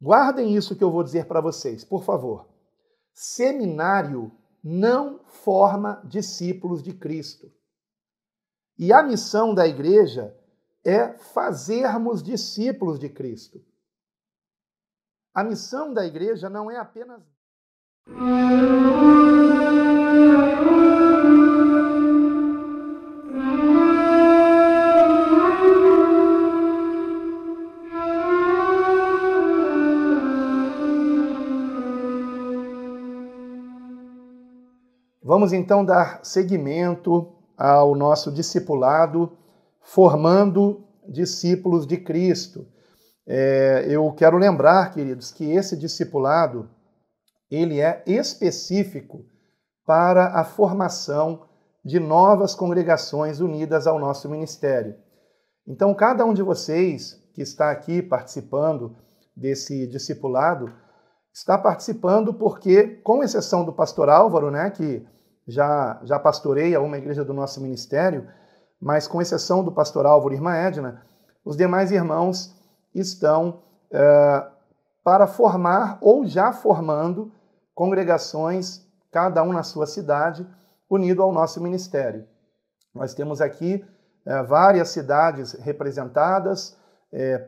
Guardem isso que eu vou dizer para vocês, por favor. Seminário não forma discípulos de Cristo. E a missão da igreja é fazermos discípulos de Cristo. A missão da igreja não é apenas... Vamos então dar seguimento ao nosso discipulado, formando discípulos de Cristo. Eu quero lembrar, queridos, que esse discipulado, ele é específico para a formação de novas congregações unidas ao nosso ministério. Então, cada um de vocês que está aqui participando desse discipulado, está participando porque, com exceção do pastor Álvaro, né, que já pastoreia uma igreja do nosso ministério, mas com exceção do pastor Álvaro e irmã Edna, os demais irmãos estão para formar ou já formando congregações, cada um na sua cidade, unido ao nosso ministério. Nós temos aqui várias cidades representadas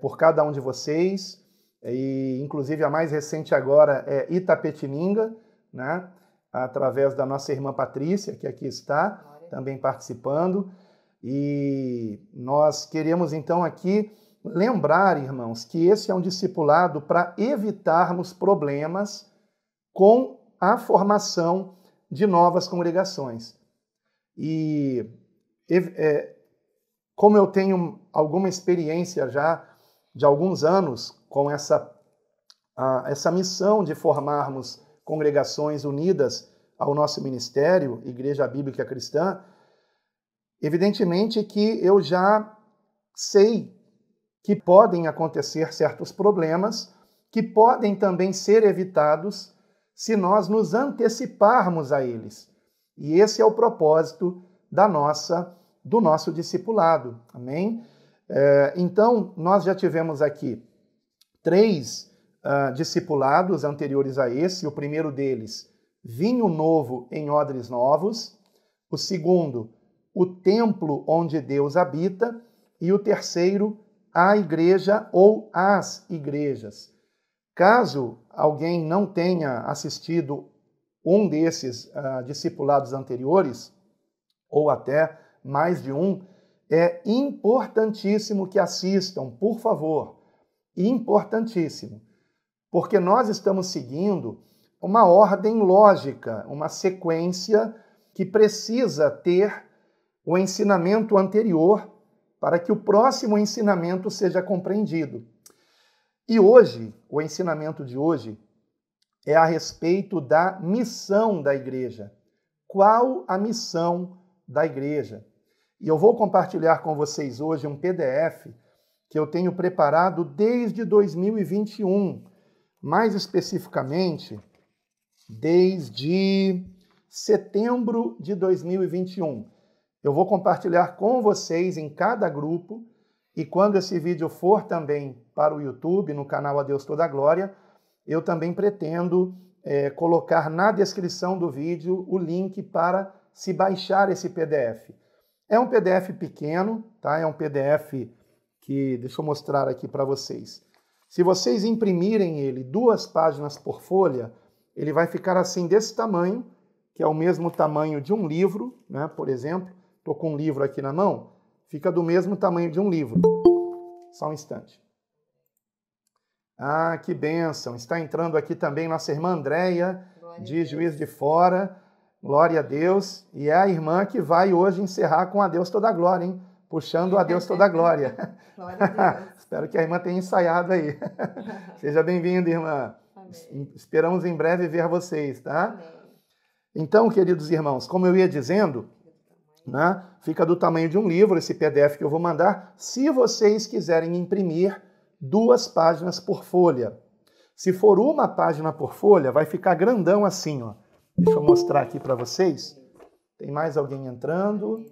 por cada um de vocês, e inclusive a mais recente agora é Itapetininga, né? Através da nossa irmã Patrícia, que aqui está, também participando. E nós queremos então aqui lembrar, irmãos, que esse é um discipulado para evitarmos problemas com a formação de novas congregações. E como eu tenho alguma experiência já de alguns anos com essa missão de formarmos congregações unidas ao nosso ministério, Igreja Bíblica Cristã, evidentemente que eu já sei que podem acontecer certos problemas que podem também ser evitados se nós nos anteciparmos a eles. E esse é o propósito do nosso discipulado. Amém? Então, nós já tivemos aqui 3 discipulados anteriores a esse. O primeiro deles, vinho novo em odres novos. O segundo, o templo onde Deus habita. E o terceiro, a igreja ou as igrejas. Caso alguém não tenha assistido um desses discipulados anteriores, ou até mais de um, é importantíssimo que assistam, por favor. Importantíssimo. Porque nós estamos seguindo uma ordem lógica, uma sequência que precisa ter o ensinamento anterior para que o próximo ensinamento seja compreendido. E hoje, o ensinamento de hoje é a respeito da missão da igreja. Qual a missão da igreja? E eu vou compartilhar com vocês hoje um PDF que eu tenho preparado desde 2021, mais especificamente desde setembro de 2021. Eu vou compartilhar com vocês em cada grupo, e quando esse vídeo for também para o YouTube, no canal A Deus Toda a Glória, eu também pretendo colocar na descrição do vídeo o link para se baixar esse PDF. É um PDF pequeno, tá? É um PDF que, deixa eu mostrar aqui para vocês. Se vocês imprimirem ele 2 páginas por folha, ele vai ficar assim desse tamanho, que é o mesmo tamanho de um livro, né? Por exemplo, estou com um livro aqui na mão, fica do mesmo tamanho de um livro. Só um instante. Ah, que bênção! Está entrando aqui também nossa irmã Andréia, de Juiz de Fora. Glória a Deus. E é a irmã que vai hoje encerrar com a Deus Toda a Glória, hein? Puxando a Deus Toda a Glória. Glória a Deus. Espero que a irmã tenha ensaiado aí. Seja bem-vinda, irmã. Amém. Esperamos em breve ver vocês, tá? Amém. Então, queridos irmãos, como eu ia dizendo, né, fica do tamanho de um livro esse PDF que eu vou mandar, se vocês quiserem imprimir 2 páginas por folha. Se for 1 página por folha, vai ficar grandão assim, ó. Deixa eu mostrar aqui para vocês. Tem mais alguém entrando.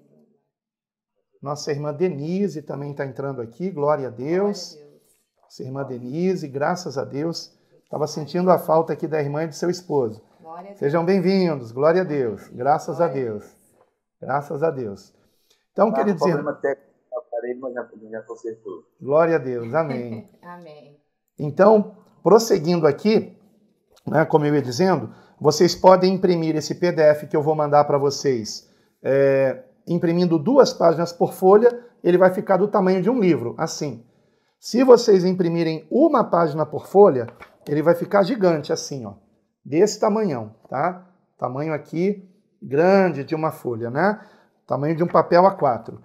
Nossa irmã Denise também está entrando aqui, glória a Deus. Nossa irmã Denise, graças a Deus. Estava sentindo a falta aqui da irmã e do seu esposo. Sejam bem-vindos, glória a Deus, graças a Deus. Graças a Deus. Então, queridos irmãos... problema técnico no aparelho, mas já consertou. Glória a Deus, amém. Amém. Então, prosseguindo aqui, né, como eu ia dizendo, vocês podem imprimir esse PDF que eu vou mandar para vocês. Imprimindo 2 páginas por folha, ele vai ficar do tamanho de um livro, assim. Se vocês imprimirem 1 página por folha, ele vai ficar gigante, assim, ó, desse tamanhão, tá? Tamanho aqui, grande de uma folha, né? Tamanho de um papel A4.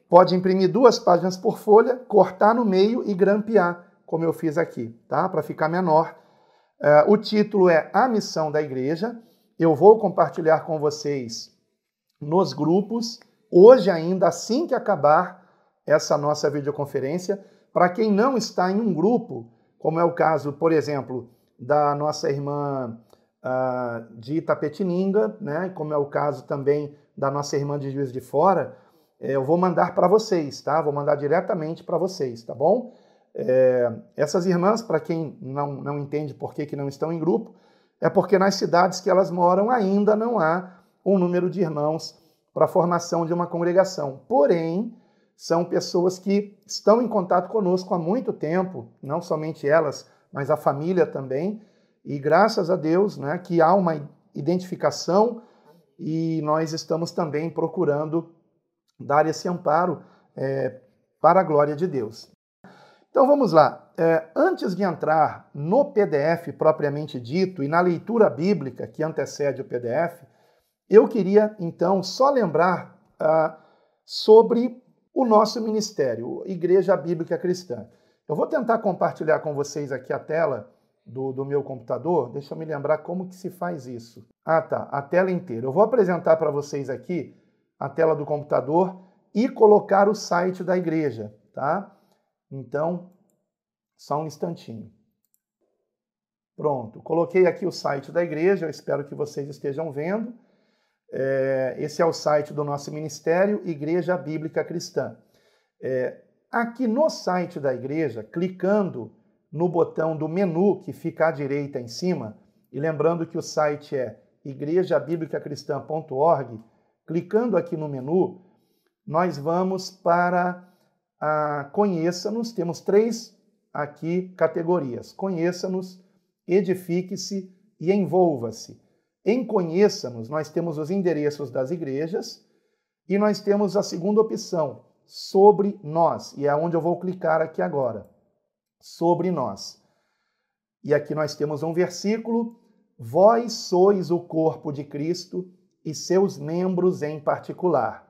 Pode imprimir 2 páginas por folha, cortar no meio e grampear, como eu fiz aqui, tá? Para ficar menor. O título é A Missão da Igreja. Eu vou compartilhar com vocês nos grupos, hoje ainda, assim que acabar essa nossa videoconferência. Para quem não está em um grupo, como é o caso, por exemplo, da nossa irmã de Itapetininga, né? Como é o caso também da nossa irmã de Juiz de Fora, eu vou mandar para vocês, tá? Vou mandar diretamente para vocês, tá bom? Essas irmãs, para quem não entende por que não estão em grupo, é porque nas cidades que elas moram ainda não há um número de irmãos para a formação de uma congregação. Porém, são pessoas que estão em contato conosco há muito tempo, não somente elas, mas a família também, e graças a Deus, né, que há uma identificação e nós estamos também procurando dar esse amparo para a glória de Deus. Então vamos lá. Antes de entrar no PDF propriamente dito e na leitura bíblica que antecede o PDF, eu queria então só lembrar sobre o nosso ministério, Igreja Bíblica Cristã. Eu vou tentar compartilhar com vocês aqui a tela do meu computador. Deixa eu me lembrar como que se faz isso. Ah, tá, a tela inteira. Eu vou apresentar para vocês aqui a tela do computador e colocar o site da igreja, tá? Então, só um instantinho. Pronto, coloquei aqui o site da igreja, eu espero que vocês estejam vendo. Esse é o site do nosso ministério, Igreja Bíblica Cristã. Aqui no site da igreja, clicando no botão do menu que fica à direita em cima, e lembrando que o site é igrejabiblicacristã.org, clicando aqui no menu, nós vamos para Conheça-nos. Temos 3 aqui categorias: Conheça-nos, Edifique-se e Envolva-se. Em Conheça-nos, nós temos os endereços das igrejas e nós temos a segunda opção, Sobre Nós, e é onde eu vou clicar aqui agora. Sobre Nós. E aqui nós temos um versículo: Vós sois o corpo de Cristo e seus membros em particular.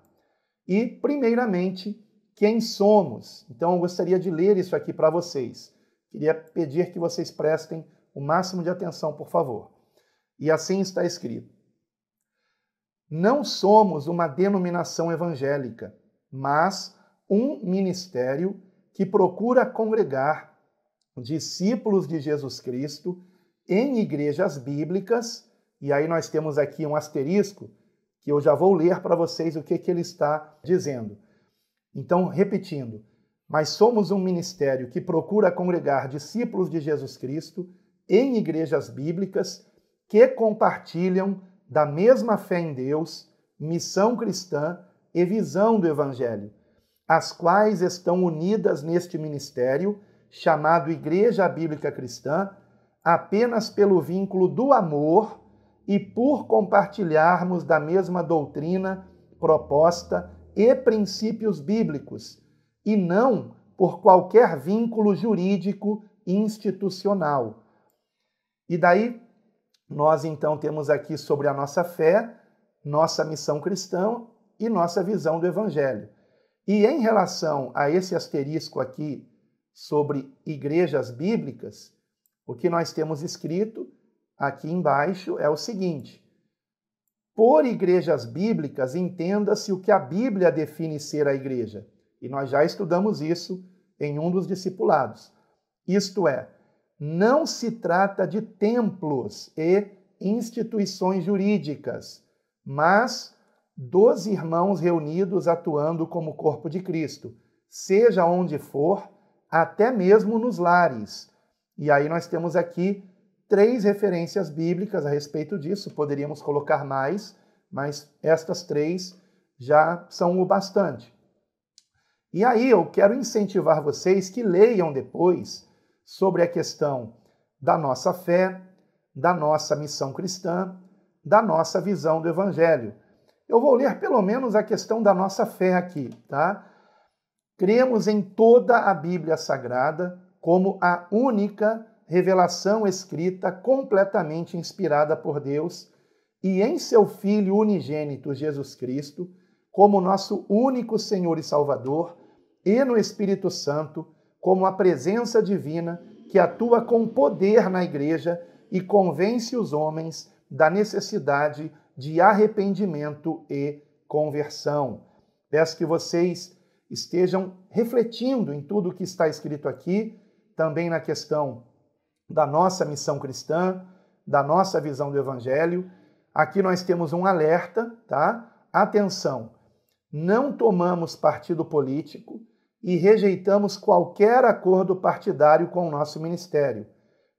E, primeiramente, quem somos? Então, eu gostaria de ler isso aqui para vocês. Queria pedir que vocês prestem o máximo de atenção, por favor. E assim está escrito: Não somos uma denominação evangélica, mas um ministério que procura congregar discípulos de Jesus Cristo em igrejas bíblicas. E aí nós temos aqui um asterisco, que eu já vou ler para vocês o que ele está dizendo. Então, repetindo: mas somos um ministério que procura congregar discípulos de Jesus Cristo em igrejas bíblicas que compartilham da mesma fé em Deus, missão cristã e visão do Evangelho, as quais estão unidas neste ministério, chamado Igreja Bíblica Cristã, apenas pelo vínculo do amor e por compartilharmos da mesma doutrina, proposta e princípios bíblicos, e não por qualquer vínculo jurídico institucional. E daí, nós então temos aqui sobre a nossa fé, nossa missão cristã e nossa visão do Evangelho. E em relação a esse asterisco aqui sobre igrejas bíblicas, o que nós temos escrito aqui embaixo é o seguinte: por igrejas bíblicas, entenda-se o que a Bíblia define ser a igreja. E nós já estudamos isso em um dos discipulados. Isto é, não se trata de templos e instituições jurídicas, mas dos irmãos reunidos atuando como corpo de Cristo, seja onde for, até mesmo nos lares. E aí nós temos aqui 3 referências bíblicas a respeito disso, poderíamos colocar mais, mas estas 3 já são o bastante. E aí eu quero incentivar vocês que leiam depois sobre a questão da nossa fé, da nossa missão cristã, da nossa visão do Evangelho. Eu vou ler pelo menos a questão da nossa fé aqui, tá? Cremos em toda a Bíblia Sagrada como a única revelação escrita completamente inspirada por Deus e em seu Filho unigênito Jesus Cristo como nosso único Senhor e Salvador e no Espírito Santo como a presença divina que atua com poder na Igreja e convence os homens da necessidade de arrependimento e conversão. Peço que vocês estejam refletindo em tudo o que está escrito aqui, também na questão da nossa missão cristã, da nossa visão do Evangelho. Aqui nós temos um alerta, tá? Atenção, não tomamos partido político e rejeitamos qualquer acordo partidário com o nosso ministério.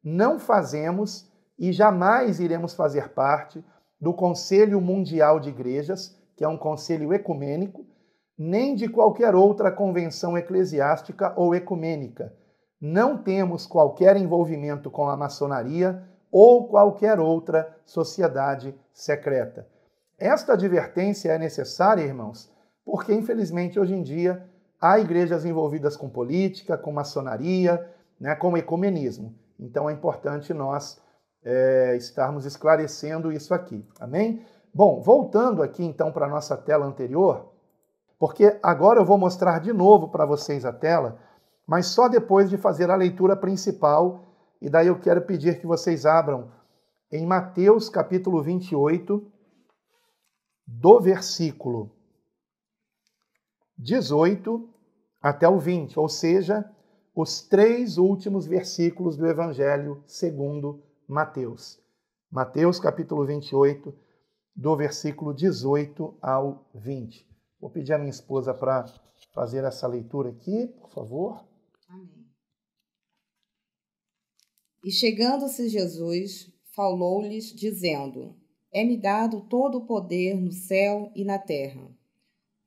Não fazemos e jamais iremos fazer parte do Conselho Mundial de Igrejas, que é um conselho ecumênico, nem de qualquer outra convenção eclesiástica ou ecumênica. Não temos qualquer envolvimento com a maçonaria ou qualquer outra sociedade secreta. Esta advertência é necessária, irmãos, porque, infelizmente, hoje em dia, há igrejas envolvidas com política, com maçonaria, com ecumenismo. Então, é importante nós estarmos esclarecendo isso aqui. Amém? Bom, voltando aqui, então, para a nossa tela anterior, porque agora eu vou mostrar de novo para vocês a tela, mas só depois de fazer a leitura principal, e daí eu quero pedir que vocês abram em Mateus capítulo 28, do versículo 18 até o 20, ou seja, os 3 últimos versículos do Evangelho segundo Mateus. Mateus capítulo 28, do versículo 18 ao 20. Vou pedir à minha esposa para fazer essa leitura aqui, por favor. Amém. E chegando-se Jesus, falou-lhes, dizendo: É-me dado todo o poder no céu e na terra.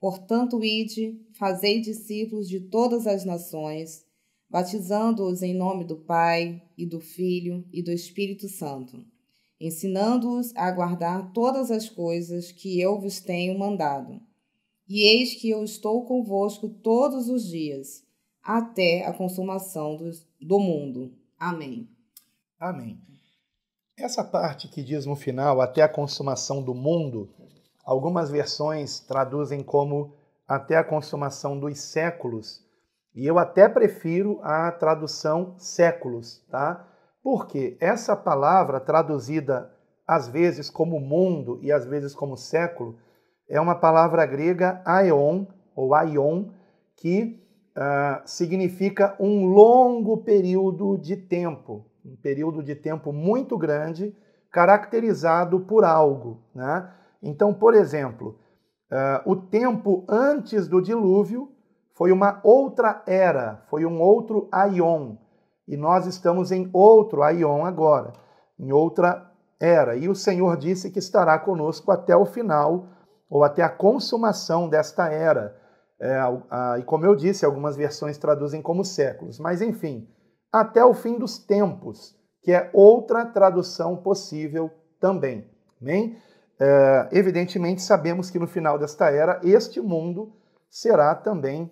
Portanto, ide, fazei discípulos de todas as nações, batizando-os em nome do Pai, e do Filho, e do Espírito Santo, ensinando-os a guardar todas as coisas que eu vos tenho mandado. E eis que eu estou convosco todos os dias, até a consumação do mundo. Amém. Amém. Essa parte que diz no final, até a consumação do mundo, algumas versões traduzem como até a consumação dos séculos. E eu até prefiro a tradução séculos, tá? Porque essa palavra traduzida às vezes como mundo e às vezes como século é uma palavra grega aion, ou aion, que significa um longo período de tempo, um período de tempo muito grande, caracterizado por algo, né? Então, por exemplo, o tempo antes do dilúvio foi uma outra era, foi um outro aion, e nós estamos em outro aion agora, em outra era. E o Senhor disse que estará conosco até o final, ou até a consumação desta era. E como eu disse, algumas versões traduzem como séculos, mas enfim, até o fim dos tempos, que é outra tradução possível também. Amém? Evidentemente, sabemos que no final desta era, este mundo será também,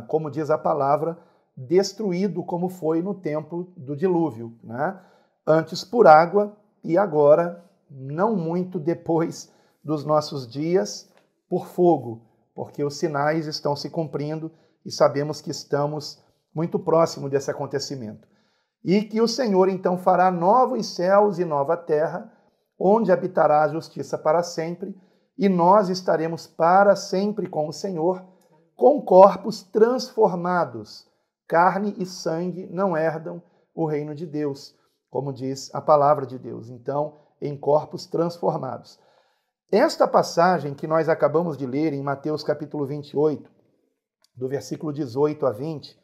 como diz a palavra, destruído como foi no tempo do dilúvio, né? Antes por água e agora, não muito depois dos nossos dias, por fogo, porque os sinais estão se cumprindo e sabemos que estamos muito próximo desse acontecimento. E que o Senhor então fará novos céus e nova terra, onde habitará a justiça para sempre, e nós estaremos para sempre com o Senhor, com corpos transformados. Carne e sangue não herdam o reino de Deus, como diz a palavra de Deus. Então, em corpos transformados. Esta passagem que nós acabamos de ler em Mateus capítulo 28, do versículo 18 a 20,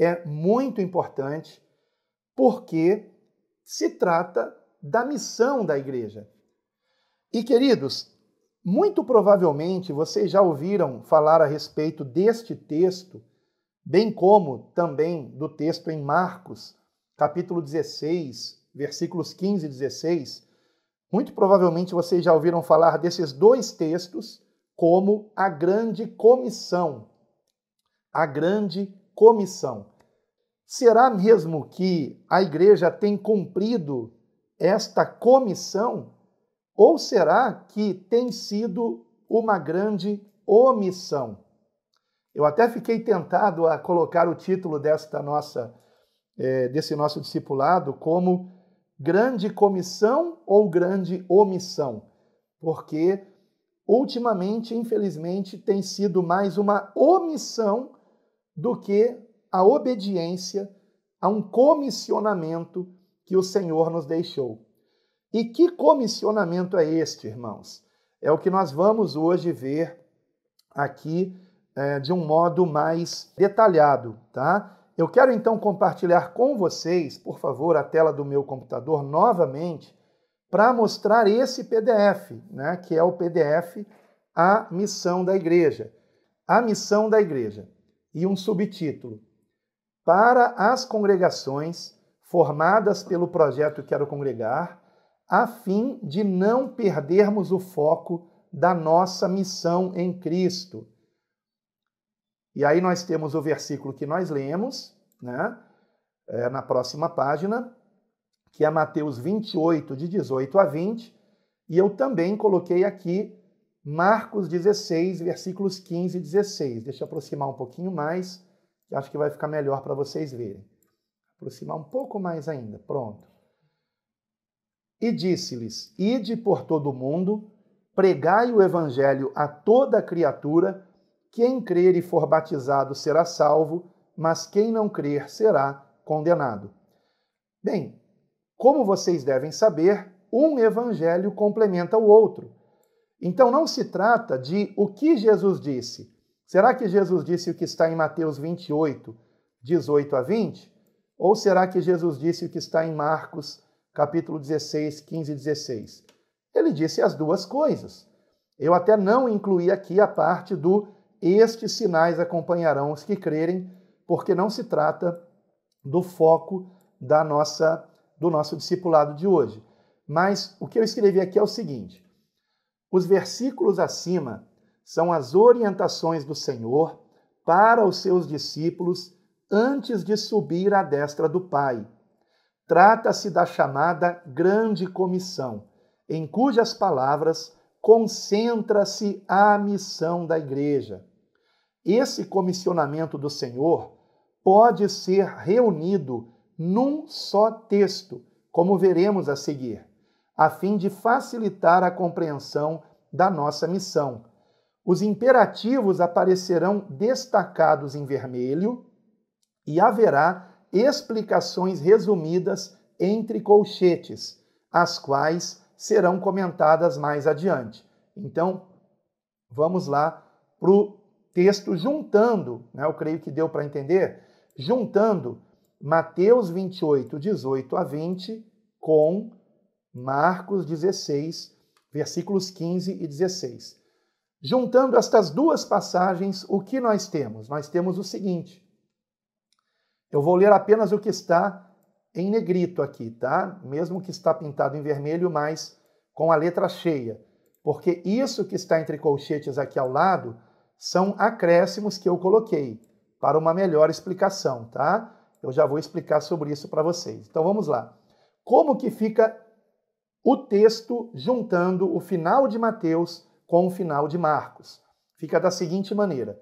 é muito importante porque se trata da missão da igreja. E, queridos, muito provavelmente vocês já ouviram falar a respeito deste texto, bem como também do texto em Marcos, capítulo 16, versículos 15 e 16. Muito provavelmente vocês já ouviram falar desses dois textos como a grande comissão. A grande comissão. Será mesmo que a igreja tem cumprido esta comissão? Ou será que tem sido uma grande omissão? Eu até fiquei tentado a colocar o título desse nosso discipulado como grande comissão ou grande omissão, porque ultimamente, infelizmente, tem sido mais uma omissão do que a obediência a um comissionamento que o Senhor nos deixou. E que comissionamento é este, irmãos? É o que nós vamos hoje ver aqui de um modo mais detalhado, tá? Eu quero então compartilhar com vocês, por favor, a tela do meu computador novamente, para mostrar esse PDF, né, que é o PDF A Missão da Igreja. A Missão da Igreja. E um subtítulo: para as congregações formadas pelo projeto Quero Congregar, a fim de não perdermos o foco da nossa missão em Cristo. E aí nós temos o versículo que nós lemos, né, na próxima página, que é Mateus 28, de 18 a 20, e eu também coloquei aqui Marcos 16, versículos 15 e 16. Deixa eu aproximar um pouquinho mais, que acho que vai ficar melhor para vocês verem. Aproximar um pouco mais ainda, pronto. E disse-lhes: ide por todo o mundo, pregai o evangelho a toda criatura, quem crer e for batizado será salvo, mas quem não crer será condenado. Bem, como vocês devem saber, um evangelho complementa o outro. Então não se trata de o que Jesus disse. Será que Jesus disse o que está em Mateus 28, 18 a 20? Ou será que Jesus disse o que está em Marcos, capítulo 16, 15 e 16? Ele disse as duas coisas. Eu até não incluí aqui a parte do estes sinais acompanharão os que crerem, porque não se trata do foco do nosso discipulado de hoje. Mas o que eu escrevi aqui é o seguinte: os versículos acima são as orientações do Senhor para os seus discípulos antes de subir à destra do Pai. Trata-se da chamada Grande Comissão, em cujas palavras concentra-se a missão da igreja. Esse comissionamento do Senhor pode ser reunido num só texto, como veremos a seguir, a fim de facilitar a compreensão da nossa missão. Os imperativos aparecerão destacados em vermelho e haverá explicações resumidas entre colchetes, as quais serão comentadas mais adiante. Então, vamos lá para o texto juntando, né, eu creio que deu para entender, juntando Mateus 28, 18 a 20 com Marcos 16, versículos 15 e 16. Juntando estas duas passagens, o que nós temos? Nós temos o seguinte. Eu vou ler apenas o que está em negrito aqui, tá? Mesmo que está pintado em vermelho, mas com a letra cheia. Porque isso que está entre colchetes aqui ao lado são acréscimos que eu coloquei para uma melhor explicação, tá? Eu já vou explicar sobre isso para vocês. Então vamos lá. Como que fica o texto juntando o final de Mateus com o final de Marcos? Fica da seguinte maneira: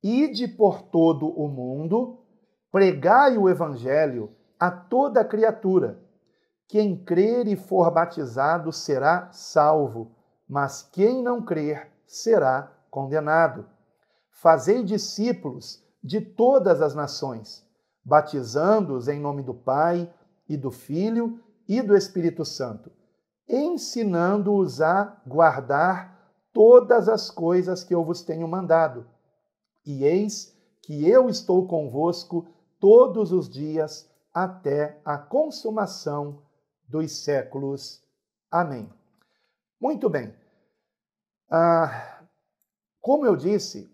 ide por todo o mundo, pregai o evangelho a toda criatura. Quem crer e for batizado será salvo, mas quem não crer será condenado. Fazei discípulos de todas as nações, batizando-os em nome do Pai e do Filho e do Espírito Santo, ensinando-os a guardar todas as coisas que eu vos tenho mandado. E eis que eu estou convosco todos os dias até a consumação dos séculos. Amém. Muito bem. Como eu disse,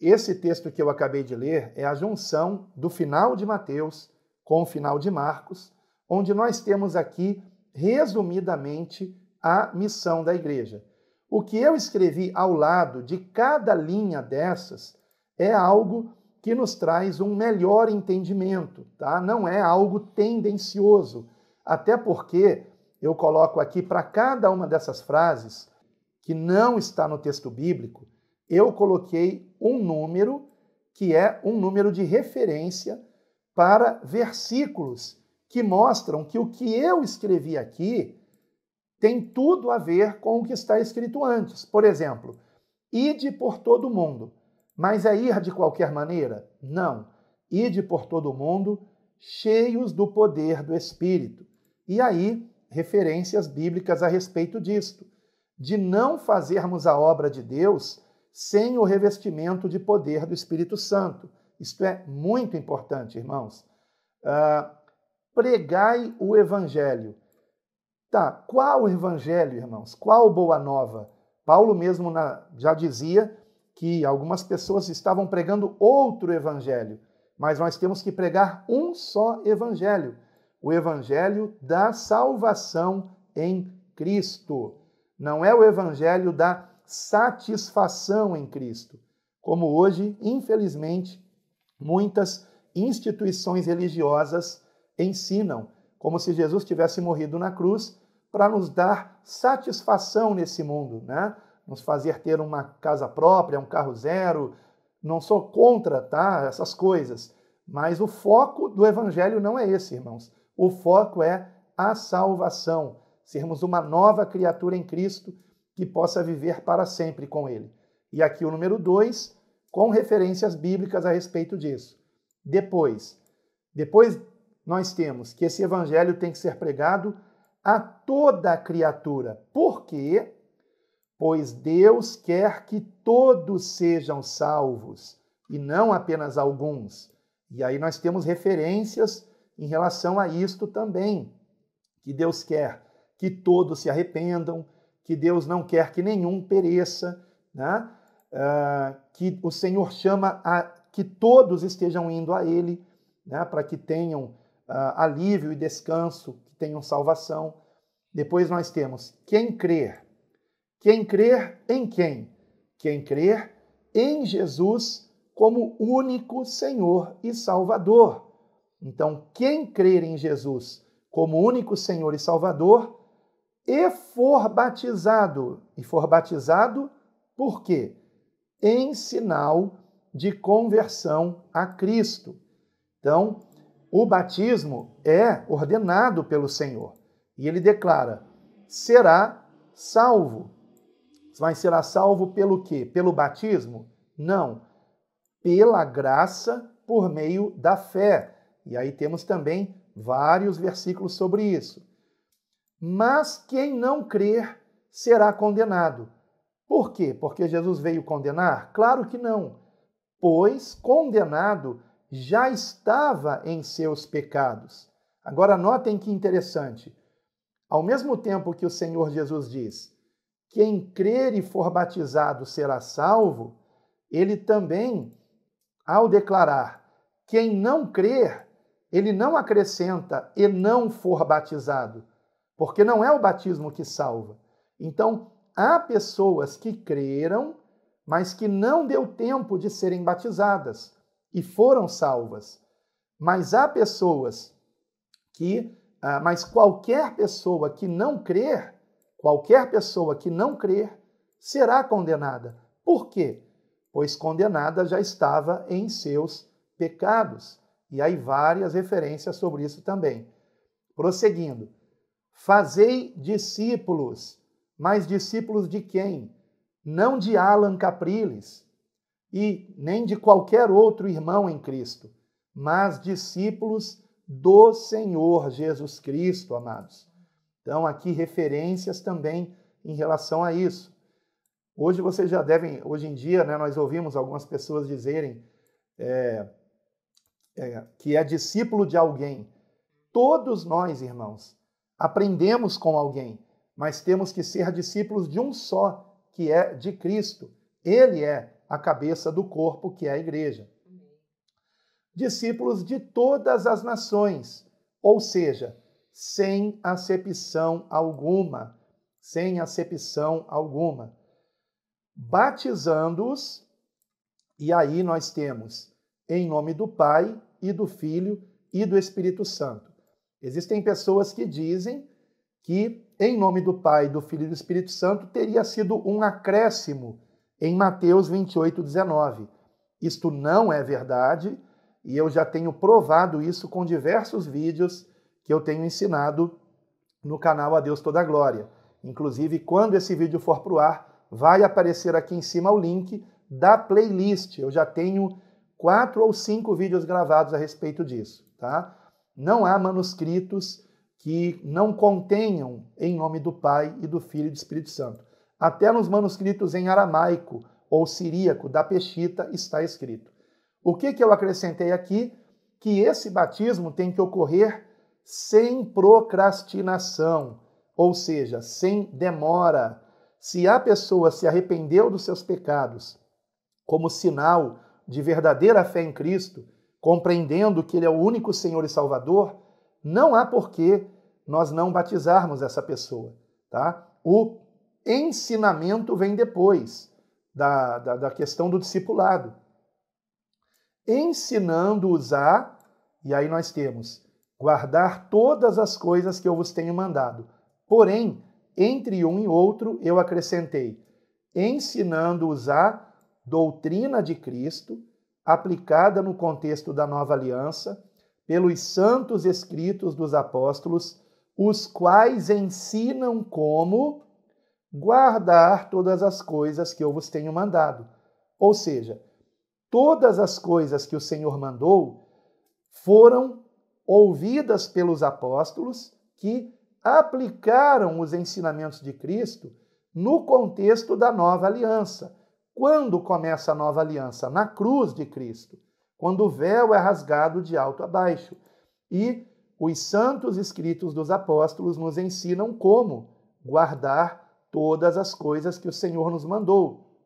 esse texto que eu acabei de ler é a junção do final de Mateus com o final de Marcos, onde nós temos aqui, resumidamente, a missão da igreja. O que eu escrevi ao lado de cada linha dessas é algo que nos traz um melhor entendimento, tá? Não é algo tendencioso, até porque eu coloco aqui para cada uma dessas frases que não está no texto bíblico, eu coloquei um número que é um número de referência para versículos que mostram que o que eu escrevi aqui tem tudo a ver com o que está escrito antes. Por exemplo, ide por todo o mundo. Mas é ir de qualquer maneira? Não. Ide por todo o mundo, cheios do poder do Espírito. E aí, referências bíblicas a respeito disto, de não fazermos a obra de Deus sem o revestimento de poder do Espírito Santo. Isto é muito importante, irmãos. Pregai o Evangelho. Tá, qual Evangelho, irmãos? Qual boa nova? Paulo mesmo já dizia que algumas pessoas estavam pregando outro evangelho, mas nós temos que pregar um só evangelho, o evangelho da salvação em Cristo. Não é o evangelho da satisfação em Cristo, como hoje, infelizmente, muitas instituições religiosas ensinam, como se Jesus tivesse morrido na cruz para nos dar satisfação nesse mundo, né? Nos fazer ter uma casa própria, um carro zero. Não sou contra, tá? Essas coisas. Mas o foco do evangelho não é esse, irmãos. O foco é a salvação. Sermos uma nova criatura em Cristo que possa viver para sempre com Ele. E aqui o número 2, com referências bíblicas a respeito disso. Depois nós temos que esse evangelho tem que ser pregado a toda a criatura. Por quê? Pois Deus quer que todos sejam salvos, e não apenas alguns. E aí nós temos referências em relação a isto também, que Deus quer que todos se arrependam, que Deus não quer que nenhum pereça, né? Que o Senhor chama a que todos estejam indo a Ele, né? Para que tenham alívio e descanso, que tenham salvação. Depois nós temos quem crer. Quem crer em quem? Quem crer em Jesus como único Senhor e Salvador. Então, quem crer em Jesus como único Senhor e Salvador e for batizado por quê? Em sinal de conversão a Cristo. Então, o batismo é ordenado pelo Senhor. E ele declara, será salvo. Mas será salvo pelo quê? Pelo batismo? Não. Pela graça por meio da fé. E aí temos também vários versículos sobre isso. Mas quem não crer será condenado. Por quê? Porque Jesus veio condenar? Claro que não. Pois condenado já estava em seus pecados. Agora notem que interessante. Ao mesmo tempo que o Senhor Jesus diz, quem crer e for batizado será salvo, ele também, ao declarar, quem não crer, ele não acrescenta e não for batizado, porque não é o batismo que salva. Então, há pessoas que creram, mas que não deu tempo de serem batizadas e foram salvas. Mas há pessoas mas qualquer pessoa que não crer, será condenada. Por quê? Pois condenada já estava em seus pecados. E aí várias referências sobre isso também. Prosseguindo. Fazei discípulos. Mas discípulos de quem? Não de Alan Capriles e nem de qualquer outro irmão em Cristo, mas discípulos do Senhor Jesus Cristo, amados. Então, aqui referências também em relação a isso. Hoje vocês já devem, hoje em dia, né, nós ouvimos algumas pessoas dizerem que é discípulo de alguém. Todos nós, irmãos, aprendemos com alguém, mas temos que ser discípulos de um só, que é de Cristo. Ele é a cabeça do corpo, que é a igreja. Discípulos de todas as nações, ou seja, sem acepção alguma, batizando-os, e aí nós temos em nome do Pai e do Filho e do Espírito Santo. Existem pessoas que dizem que em nome do Pai, do Filho e do Espírito Santo teria sido um acréscimo em Mateus 28:19. Isto não é verdade, e eu já tenho provado isso com diversos vídeos que eu tenho ensinado no canal A Deus Toda a Glória. Inclusive, quando esse vídeo for para o ar, vai aparecer aqui em cima o link da playlist. Eu já tenho 4 ou 5 vídeos gravados a respeito disso, tá? Não há manuscritos que não contenham em nome do Pai e do Filho e do Espírito Santo. Até nos manuscritos em aramaico ou siríaco da Peshita está escrito. O que eu acrescentei aqui? Que esse batismo tem que ocorrer sem procrastinação, ou seja, sem demora. Se a pessoa se arrependeu dos seus pecados como sinal de verdadeira fé em Cristo, compreendendo que Ele é o único Senhor e Salvador, não há porquê nós não batizarmos essa pessoa, tá? O ensinamento vem depois da questão do discipulado. Ensinando-os a, e aí nós temos, guardar todas as coisas que eu vos tenho mandado. Porém, entre um e outro eu acrescentei, ensinando-os a doutrina de Cristo, aplicada no contexto da nova aliança, pelos santos escritos dos apóstolos, os quais ensinam como guardar todas as coisas que eu vos tenho mandado. Ou seja, todas as coisas que o Senhor mandou foram ouvidas pelos apóstolos que aplicaram os ensinamentos de Cristo no contexto da nova aliança. Quando começa a nova aliança? Na cruz de Cristo, quando o véu é rasgado de alto a baixo. E os santos escritos dos apóstolos nos ensinam como guardar todas as coisas que o Senhor nos mandou.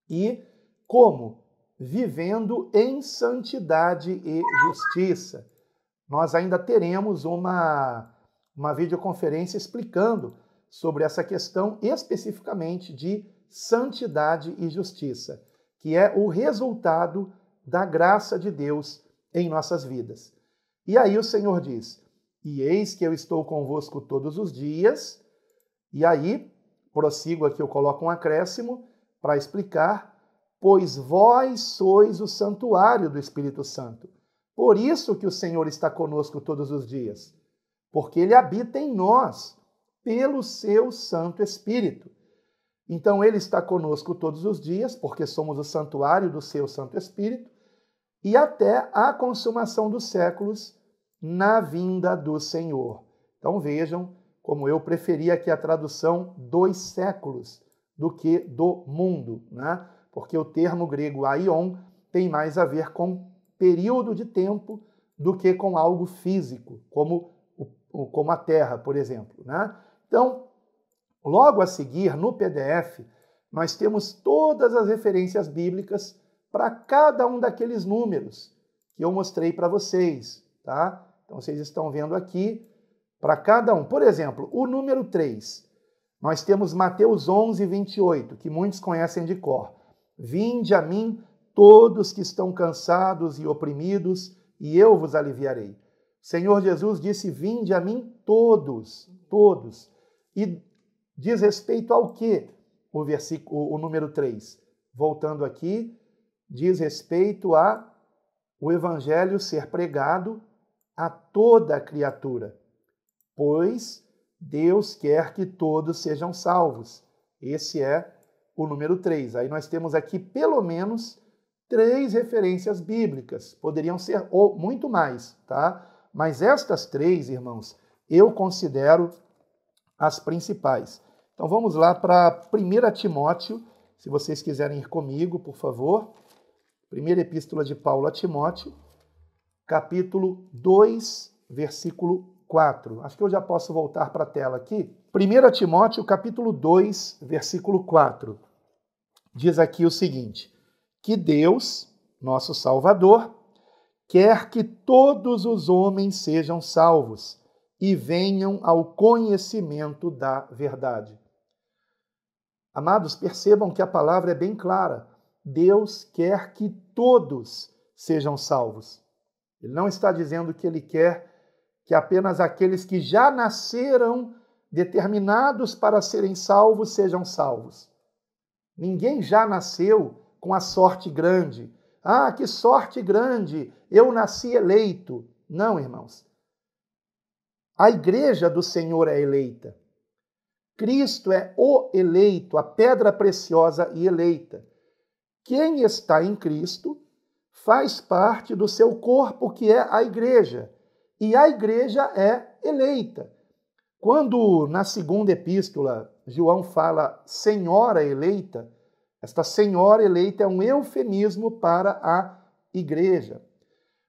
E como? Vivendo em santidade e justiça. Nós ainda teremos uma videoconferência explicando sobre essa questão especificamente de santidade e justiça, que é o resultado da graça de Deus em nossas vidas. E aí o Senhor diz, e eis que eu estou convosco todos os dias, e aí, prossigo aqui, eu coloco um acréscimo para explicar, pois vós sois o santuário do Espírito Santo. Por isso que o Senhor está conosco todos os dias, porque Ele habita em nós, pelo seu Santo Espírito. Então, Ele está conosco todos os dias, porque somos o santuário do seu Santo Espírito, e até a consumação dos séculos na vinda do Senhor. Então, vejam como eu preferi aqui a tradução dos séculos do que do mundo, né? Porque o termo grego aion tem mais a ver com período de tempo do que com algo físico, como a Terra, por exemplo, né? Então, logo a seguir, no PDF, nós temos todas as referências bíblicas para cada um daqueles números que eu mostrei para vocês, tá? Então, vocês estão vendo aqui, para cada um. Por exemplo, o número 3, nós temos Mateus 11, 28, que muitos conhecem de cor. Vinde a mim todos que estão cansados e oprimidos, e eu vos aliviarei. O Senhor Jesus disse, vinde a mim todos, todos. E diz respeito ao quê? O número 3. Voltando aqui, diz respeito a o evangelho ser pregado a toda criatura, pois Deus quer que todos sejam salvos. Esse é o número 3. Aí nós temos aqui pelo menos 3 referências bíblicas. Poderiam ser ou muito mais, tá? Mas estas 3, irmãos, eu considero as principais. Então vamos lá para 1 Timóteo, se vocês quiserem ir comigo, por favor. Primeira epístola de Paulo a Timóteo, capítulo 2, versículo 4. Acho que eu já posso voltar para a tela aqui. 1 Timóteo, capítulo 2, versículo 4. Diz aqui o seguinte: que Deus, nosso Salvador, quer que todos os homens sejam salvos e venham ao conhecimento da verdade. Amados, percebam que a palavra é bem clara. Deus quer que todos sejam salvos. Ele não está dizendo que ele quer que apenas aqueles que já nasceram determinados para serem salvos sejam salvos. Ninguém já nasceu com a sorte grande. Ah, que sorte grande! Eu nasci eleito. Não, irmãos. A igreja do Senhor é eleita. Cristo é o eleito, a pedra preciosa e eleita. Quem está em Cristo faz parte do seu corpo, que é a igreja. E a igreja é eleita. Quando na segunda epístola João fala senhora eleita, esta senhora eleita é um eufemismo para a igreja.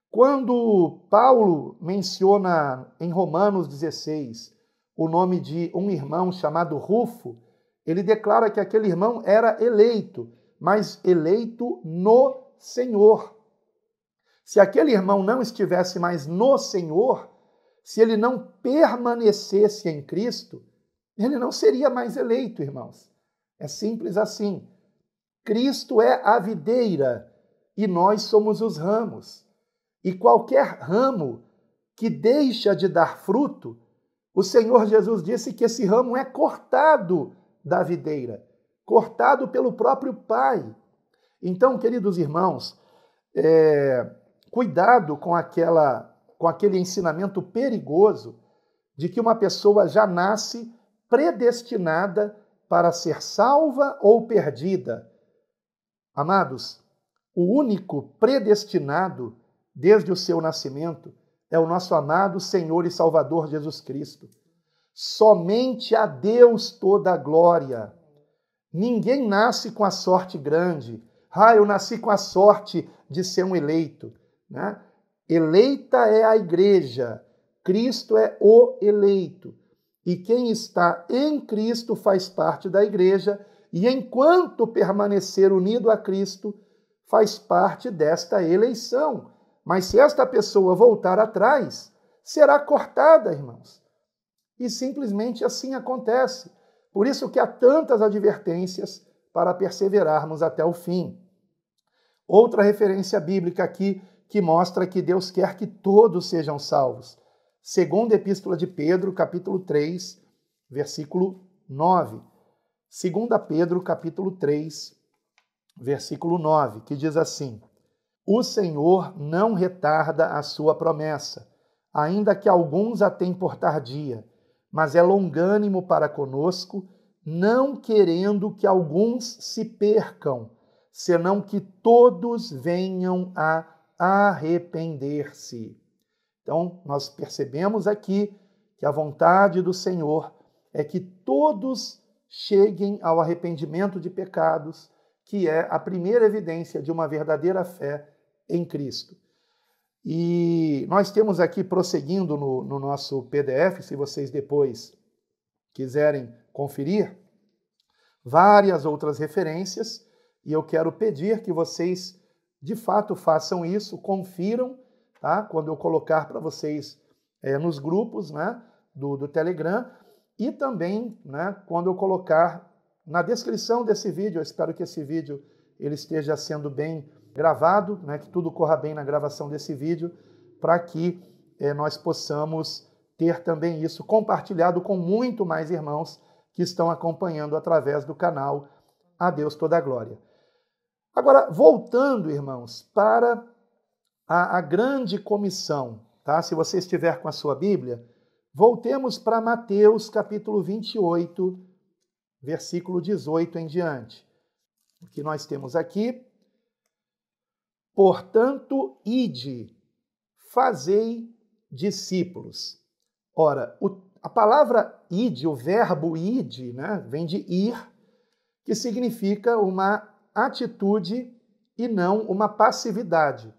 Quando Paulo menciona em Romanos 16 o nome de um irmão chamado Rufo, ele declara que aquele irmão era eleito, mas eleito no Senhor. Se aquele irmão não estivesse mais no Senhor, se ele não permanecesse em Cristo, ele não seria mais eleito, irmãos. É simples assim. Cristo é a videira e nós somos os ramos. E qualquer ramo que deixa de dar fruto, o Senhor Jesus disse que esse ramo é cortado da videira, cortado pelo próprio Pai. Então, queridos irmãos, cuidado com aquele ensinamento perigoso de que uma pessoa já nasce predestinada para ser salva ou perdida. Amados, o único predestinado desde o seu nascimento é o nosso amado Senhor e Salvador Jesus Cristo. Somente a Deus toda a glória. Ninguém nasce com a sorte grande. Eu nasci com a sorte de ser um eleito. Né? Eleita é a igreja. Cristo é o eleito. E quem está em Cristo faz parte da igreja, e enquanto permanecer unido a Cristo, faz parte desta eleição. Mas se esta pessoa voltar atrás, será cortada, irmãos. E simplesmente assim acontece. Por isso que há tantas advertências para perseverarmos até o fim. Outra referência bíblica aqui que mostra que Deus quer que todos sejam salvos. Segunda Epístola de Pedro, capítulo 3, versículo 9. Segunda Pedro, capítulo 3, versículo 9, que diz assim: o Senhor não retarda a sua promessa, ainda que alguns a tenham por tardia, mas é longânimo para conosco, não querendo que alguns se percam, senão que todos venham a arrepender-se. Então, nós percebemos aqui que a vontade do Senhor é que todos cheguem ao arrependimento de pecados, que é a primeira evidência de uma verdadeira fé em Cristo. E nós temos aqui, prosseguindo no nosso PDF, se vocês depois quiserem conferir, várias outras referências, e eu quero pedir que vocês, de fato, façam isso, confiram, tá? Quando eu colocar para vocês nos grupos, né, do Telegram, e também, né, quando eu colocar na descrição desse vídeo. Eu espero que esse vídeo ele esteja sendo bem gravado, né, que tudo corra bem na gravação desse vídeo, para que nós possamos ter também isso compartilhado com muito mais irmãos que estão acompanhando através do canal A Deus Toda a Glória. Agora, voltando, irmãos, para a grande comissão, tá? Se você estiver com a sua Bíblia, voltemos para Mateus capítulo 28, versículo 18 em diante. O que nós temos aqui: portanto, ide, fazei discípulos. Ora, a palavra ide, o verbo ide, né, vem de ir, que significa uma atitude e não uma passividade.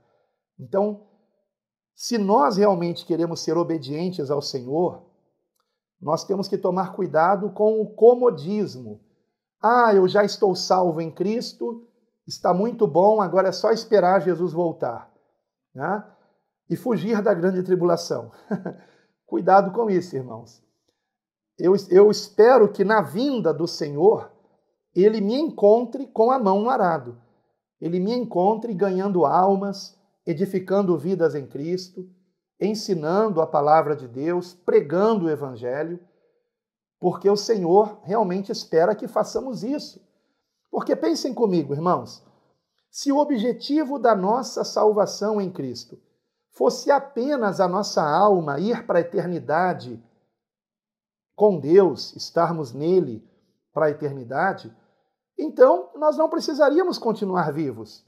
Então, se nós realmente queremos ser obedientes ao Senhor, nós temos que tomar cuidado com o comodismo. Ah, eu já estou salvo em Cristo, está muito bom, agora é só esperar Jesus voltar, né? E fugir da grande tribulação. Cuidado com isso, irmãos. Eu espero que na vinda do Senhor, Ele me encontre com a mão no arado. Ele me encontre ganhando almas, edificando vidas em Cristo, ensinando a palavra de Deus, pregando o Evangelho, porque o Senhor realmente espera que façamos isso. Porque pensem comigo, irmãos, se o objetivo da nossa salvação em Cristo fosse apenas a nossa alma ir para a eternidade com Deus, estarmos nele para a eternidade, então nós não precisaríamos continuar vivos.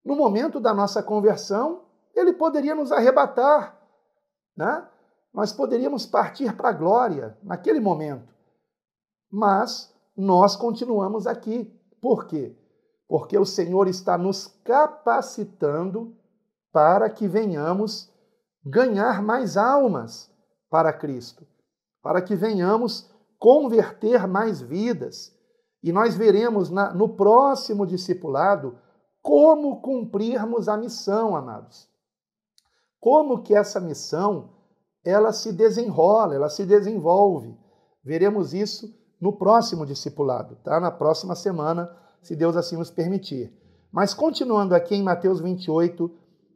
No momento da nossa conversão, Ele poderia nos arrebatar, né? Nós poderíamos partir para a glória naquele momento. Mas nós continuamos aqui. Por quê? Porque o Senhor está nos capacitando para que venhamos ganhar mais almas para Cristo, para que venhamos converter mais vidas. E nós veremos no próximo discipulado como cumprirmos a missão, amados. Como que essa missão, ela se desenrola, ela se desenvolve. Veremos isso no próximo discipulado, tá? Na próxima semana, se Deus assim nos permitir. Mas continuando aqui em Mateus 28,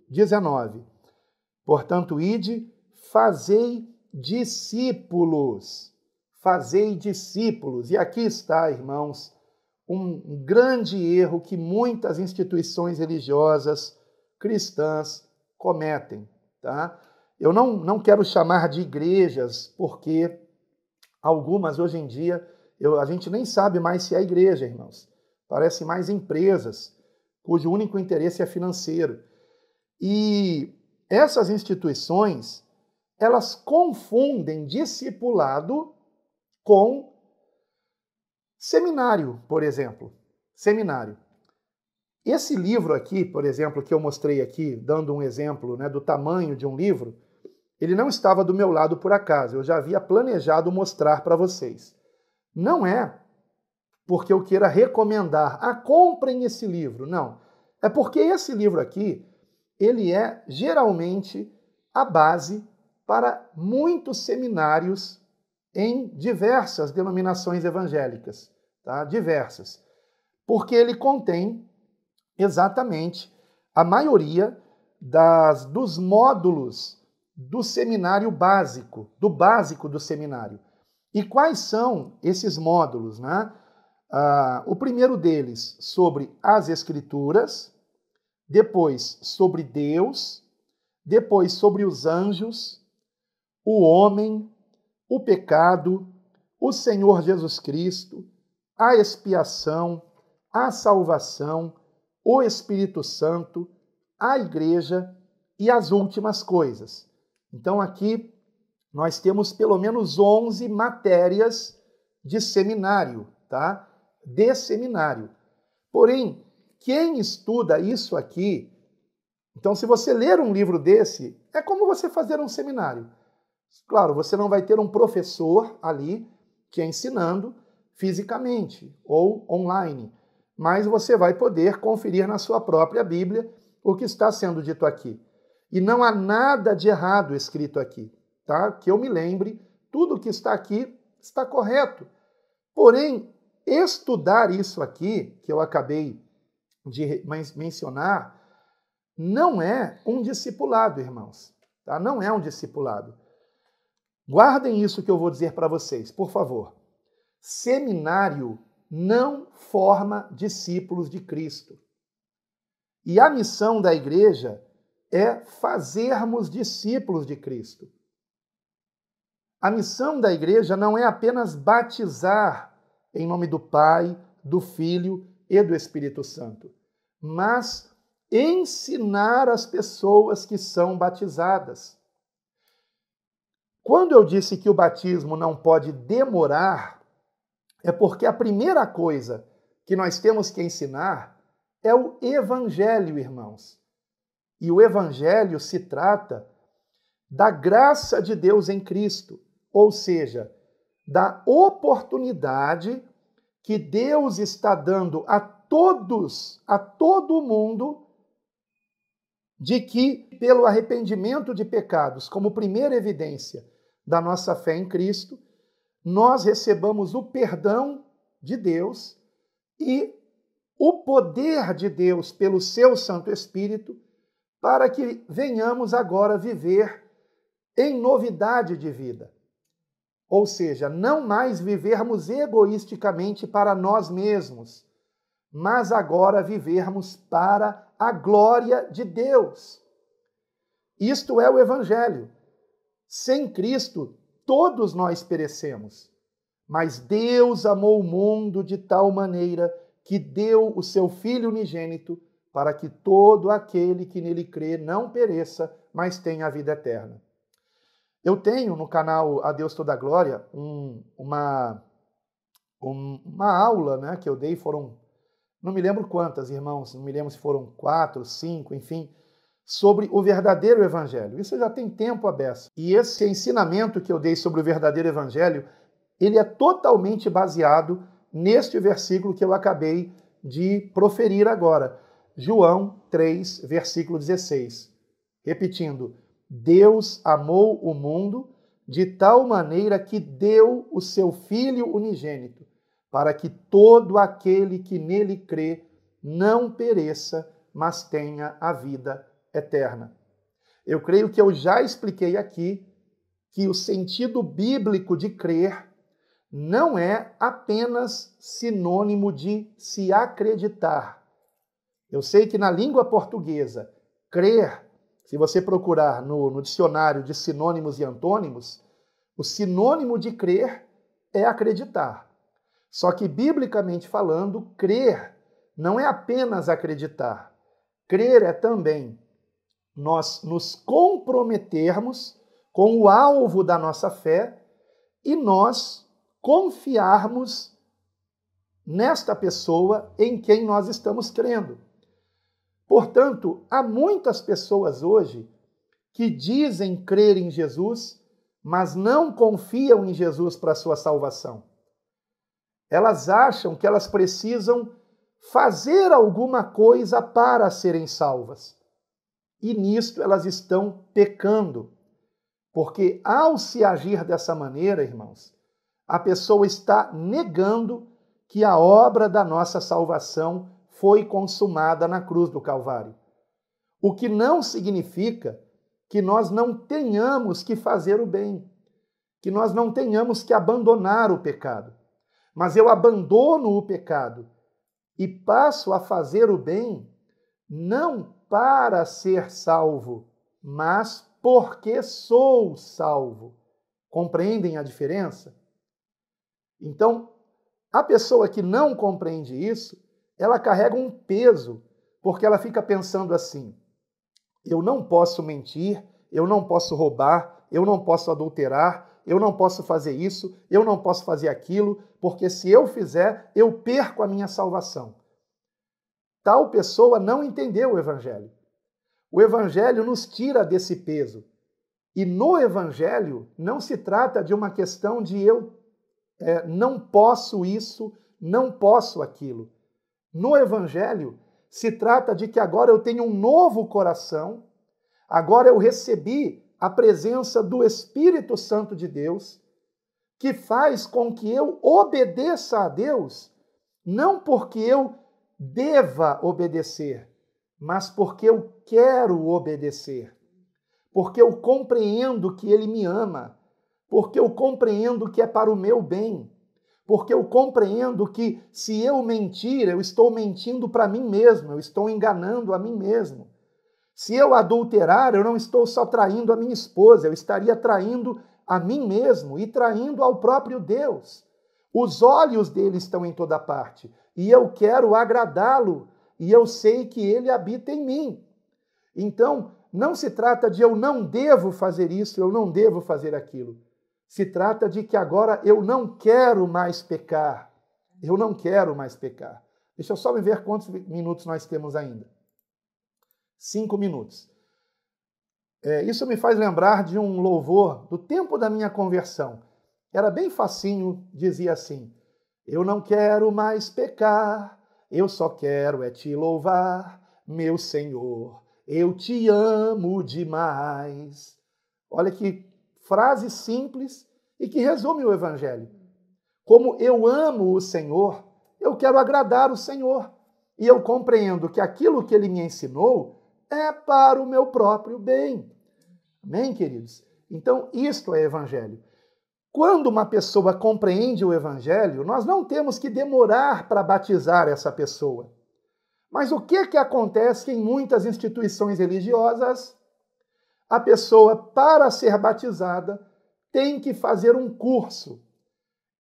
19. Portanto, ide, fazei discípulos. Fazei discípulos. E aqui está, irmãos, um grande erro que muitas instituições religiosas cristãs cometem, tá? Eu não quero chamar de igrejas, porque algumas hoje em dia a gente nem sabe mais se é igreja, irmãos. Parecem mais empresas, cujo único interesse é financeiro. E essas instituições, elas confundem discipulado com seminário, por exemplo. Seminário. Esse livro aqui, por exemplo, que eu mostrei aqui, dando um exemplo, né, do tamanho de um livro, ele não estava do meu lado por acaso. Eu já havia planejado mostrar para vocês. Não é porque eu queira recomendar, comprem esse livro. Não. É porque esse livro aqui, ele é geralmente a base para muitos seminários em diversas denominações evangélicas, tá? Diversas. Porque ele contém exatamente a maioria dos módulos do seminário básico, do básico do seminário. E quais são esses módulos, né? O primeiro deles sobre as Escrituras, depois sobre Deus, depois sobre os anjos, o homem, o pecado, o Senhor Jesus Cristo, a expiação, a salvação, o Espírito Santo, a igreja e as últimas coisas. Então aqui nós temos pelo menos 11 matérias de seminário, tá? De seminário. Porém, quem estuda isso aqui, então se você ler um livro desse, é como você fazer um seminário. Claro, você não vai ter um professor ali te ensinando fisicamente ou online, mas você vai poder conferir na sua própria Bíblia o que está sendo dito aqui. E não há nada de errado escrito aqui, tá? Que eu me lembre, tudo que está aqui está correto. Porém, estudar isso aqui, que eu acabei de mencionar, não é um discipulado, irmãos. Tá? Não é um discipulado. Guardem isso que eu vou dizer para vocês, por favor. Seminário não forma discípulos de Cristo. E a missão da igreja é fazermos discípulos de Cristo. A missão da igreja não é apenas batizar em nome do Pai, do Filho e do Espírito Santo, mas ensinar as pessoas que são batizadas. Quando eu disse que o batismo não pode demorar, é porque a primeira coisa que nós temos que ensinar é o Evangelho, irmãos. E o Evangelho se trata da graça de Deus em Cristo, ou seja, da oportunidade que Deus está dando a todos, a todo mundo, de que, pelo arrependimento de pecados, como primeira evidência da nossa fé em Cristo, nós recebamos o perdão de Deus e o poder de Deus pelo seu Santo Espírito para que venhamos agora viver em novidade de vida. Ou seja, não mais vivermos egoisticamente para nós mesmos, mas agora vivermos para a glória de Deus. Isto é o Evangelho. Sem Cristo, todos nós perecemos. Mas Deus amou o mundo de tal maneira que deu o seu Filho unigênito para que todo aquele que nele crê não pereça, mas tenha a vida eterna. Eu tenho no canal A Deus Toda a Glória uma aula, né, que eu dei, não me lembro quantas, irmãos, não me lembro se foram 4, 5, enfim, sobre o verdadeiro Evangelho. Isso já tem tempo a beça. E esse ensinamento que eu dei sobre o verdadeiro Evangelho, ele é totalmente baseado neste versículo que eu acabei de proferir agora. João 3, versículo 16. Repetindo, Deus amou o mundo de tal maneira que deu o seu Filho unigênito, para que todo aquele que nele crê não pereça, mas tenha a vida eterna. Eu creio que eu já expliquei aqui que o sentido bíblico de crer não é apenas sinônimo de se acreditar. Eu sei que na língua portuguesa, crer, se você procurar no dicionário de sinônimos e antônimos, o sinônimo de crer é acreditar. Só que, biblicamente falando, crer não é apenas acreditar. Crer é também nós nos comprometermos com o alvo da nossa fé e nós confiarmos nesta pessoa em quem nós estamos crendo. Portanto, há muitas pessoas hoje que dizem crer em Jesus, mas não confiam em Jesus para a sua salvação. Elas acham que elas precisam fazer alguma coisa para serem salvas. E nisto elas estão pecando. Porque ao se agir dessa maneira, irmãos, a pessoa está negando que a obra da nossa salvação foi consumada na cruz do Calvário. O que não significa que nós não tenhamos que fazer o bem, que nós não tenhamos que abandonar o pecado. Mas eu abandono o pecado e passo a fazer o bem não para ser salvo, mas porque sou salvo. Compreendem a diferença? Então, a pessoa que não compreende isso, ela carrega um peso, porque ela fica pensando assim: eu não posso mentir, eu não posso roubar, eu não posso adulterar, eu não posso fazer isso, eu não posso fazer aquilo, porque se eu fizer, eu perco a minha salvação. Tal pessoa não entendeu o Evangelho. O Evangelho nos tira desse peso. E no Evangelho não se trata de uma questão de eu não posso isso, não posso aquilo. No Evangelho se trata de que agora eu tenho um novo coração, agora eu recebi a presença do Espírito Santo de Deus, que faz com que eu obedeça a Deus, não porque eu deva obedecer, mas porque eu quero obedecer, porque eu compreendo que Ele me ama, porque eu compreendo que é para o meu bem, porque eu compreendo que se eu mentir, eu estou mentindo para mim mesmo, eu estou enganando a mim mesmo. Se eu adulterar, eu não estou só traindo a minha esposa, eu estaria traindo a mim mesmo e traindo ao próprio Deus. Os olhos dele estão em toda parte e eu quero agradá-lo e eu sei que ele habita em mim. Então, não se trata de eu não devo fazer isso, eu não devo fazer aquilo. Se trata de que agora eu não quero mais pecar. Eu não quero mais pecar. Deixa eu só ver quantos minutos nós temos ainda. 5 minutos. Isso me faz lembrar de um louvor do tempo da minha conversão. Era bem facinho, dizia assim: eu não quero mais pecar, eu só quero é te louvar, meu Senhor, eu te amo demais. Olha que frase simples e que resume o Evangelho. Como eu amo o Senhor, eu quero agradar o Senhor. E eu compreendo que aquilo que Ele me ensinou é para o meu próprio bem. Amém, queridos? Então, isto é Evangelho. Quando uma pessoa compreende o Evangelho, nós não temos que demorar para batizar essa pessoa. Mas o que acontece em muitas instituições religiosas? A pessoa, para ser batizada, tem que fazer um curso.